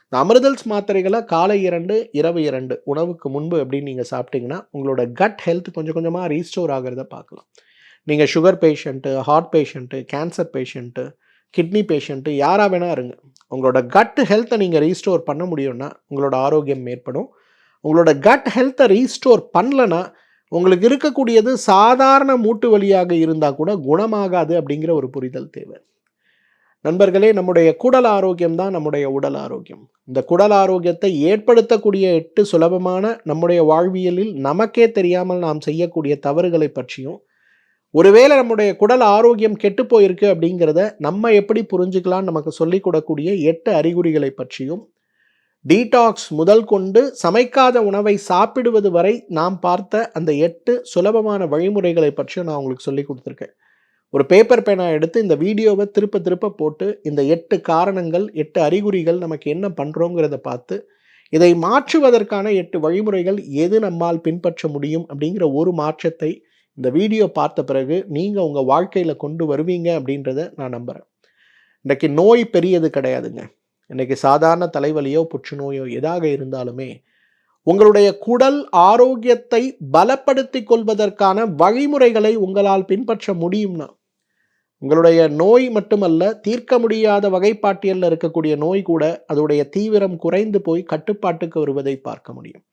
இந்த அமிர்தல்ஸ் மாத்திரைகளை காலை 2, இரவு 2 உணவுக்கு முன்பு அப்படின்னு நீங்கள் சாப்பிட்டீங்கன்னா உங்களோட கட் ஹெல்த் கொஞ்சம் கொஞ்சமாக ரீஸ்டோர் ஆகிறத பார்க்கலாம். நீங்கள் sugar patient, heart patient, cancer patient, kidney patient யாராக வேணா இருங்க, உங்களோட கட் ஹெல்த்தை நீங்கள் ரீஸ்டோர் பண்ண முடியும்னா உங்களோட ஆரோக்கியம் மேற்படும். உங்களோட கட் ஹெல்த்தை ரீஸ்டோர் பண்ணலன்னா உங்களுக்கு இருக்கக்கூடியது சாதாரண மூட்டு வலியாக இருந்தால் கூட குணமாகாது அப்படிங்கிற ஒரு புரிதல் தேவை. நண்பர்களே, நம்முடைய குடல் ஆரோக்கியம் தான் நம்முடைய உடல் ஆரோக்கியம். இந்த குடல் ஆரோக்கியத்தை ஏற்படுத்தக்கூடிய 8 சுலபமான நம்முடைய வாழ்வியலில் நமக்கே தெரியாமல் நாம் செய்யக்கூடிய தவறுகளை பற்றியும், ஒருவேளை நம்முடைய குடல் ஆரோக்கியம் கெட்டு போயிருக்கு அப்படிங்கிறத நம்ம எப்படி புரிஞ்சுக்கலாம்னு நமக்கு சொல்லிக் கொடுக்கக்கூடிய 8 அறிகுறிகளை பற்றியும், டீடாக்ஸ் முதல் கொண்டு சமைக்காத உணவை சாப்பிடுவது வரை நாம் பார்த்த அந்த 8 சுலபமான வழிமுறைகளை பற்றியும் நான் உங்களுக்கு சொல்லி கொடுத்துருக்கேன். ஒரு பேப்பர் பேனா எடுத்து இந்த வீடியோவை திருப்ப திருப்ப போட்டு இந்த 8 காரணங்கள், 8 அறிகுறிகள் நமக்கு என்ன பண்ணுறோங்கிறத பார்த்து இதை மாற்றுவதற்கான 8 வழிமுறைகள் எது நம்மால் பின்பற்ற முடியும் அப்படிங்கிற ஒரு மாற்றத்தை இந்த வீடியோ பார்த்த பிறகு நீங்கள் உங்கள் வாழ்க்கையில் கொண்டு வருவீங்க அப்படின்றத நான் நம்புகிறேன். இன்றைக்கி நோய் பெரியது கிடையாதுங்க. இன்றைக்கி சாதாரண தலைவலியோ புற்றுநோயோ எதாக இருந்தாலுமே உங்களுடைய குடல் ஆரோக்கியத்தை பலப்படுத்தி கொள்வதற்கான வழிமுறைகளை உங்களால் பின்பற்ற முடியும்னா, உங்களுடைய நோய் மட்டுமல்ல, தீர்க்க முடியாத வகைப்பாட்டியலில் இருக்கக்கூடிய நோய் கூட அதோடைய தீவிரம் குறைந்து போய் கட்டுப்பாட்டுக்கு வருவதை பார்க்க முடியும்.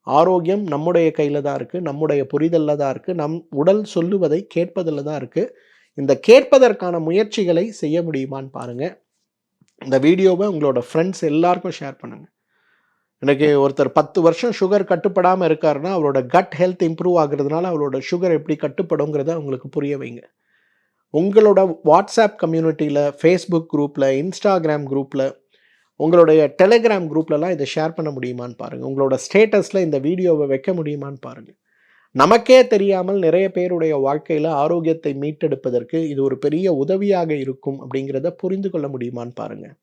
ஆரோக்கியம் நம்முடைய கையில் தான் இருக்குது, நம்முடைய புரிதலில் தான் இருக்குது, நம் உடல் சொல்லுவதை கேட்பதில் தான் இருக்குது. இந்த கேட்பதற்கான முயற்சிகளை செய்ய முடியுமான்னு பாருங்கள். இந்த வீடியோவை உங்களோட ஃப்ரெண்ட்ஸ் எல்லாருக்கும் ஷேர் பண்ணுங்கள். எனக்கு ஒருத்தர் 10 வருஷம் சுகர் கட்டுப்படாமல் இருக்காருன்னா அவரோட கட் ஹெல்த் இம்ப்ரூவ் ஆகுறதுனால அவரோட சுகர் எப்படி கட்டுப்படுங்கிறத உங்களுக்கு புரிய வைங்க. உங்களோட வாட்ஸ்அப் கம்யூனிட்டியில், ஃபேஸ்புக் குரூப்பில், இன்ஸ்டாகிராம் குரூப்பில், உங்களுடைய டெலிகிராம் குரூப்லலாம் இதை ஷேர் பண்ண முடியுமான்னு பாருங்கள். உங்களோட ஸ்டேட்டஸில் இந்த வீடியோவை வைக்க முடியுமான்னு பாருங்கள். நமக்கே தெரியாமல் நிறைய பேருடைய வாழ்க்கையில் ஆரோக்கியத்தை மீட்டெடுப்பதற்கு இது ஒரு பெரிய உதவியாக இருக்கும் அப்படிங்கிறத புரிந்து கொள்ள முடியுமான்னு பாருங்கள்.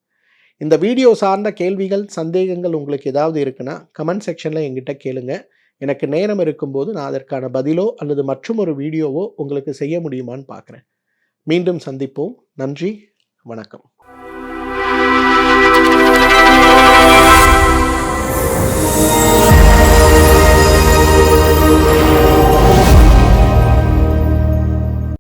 இந்த வீடியோ சார்ந்த கேள்விகள், சந்தேகங்கள் உங்களுக்கு ஏதாவது இருக்குன்னா கமெண்ட் செக்ஷனில் என்கிட்ட கேளுங்க. எனக்கு நேரம் இருக்கும்போது நான் அதற்கான பதிலோ அல்லது மற்றும் ஒரு வீடியோவோ உங்களுக்கு செய்ய முடியுமான்னு பார்க்குறேன். மீண்டும் சந்திப்போம். நன்றி, வணக்கம்.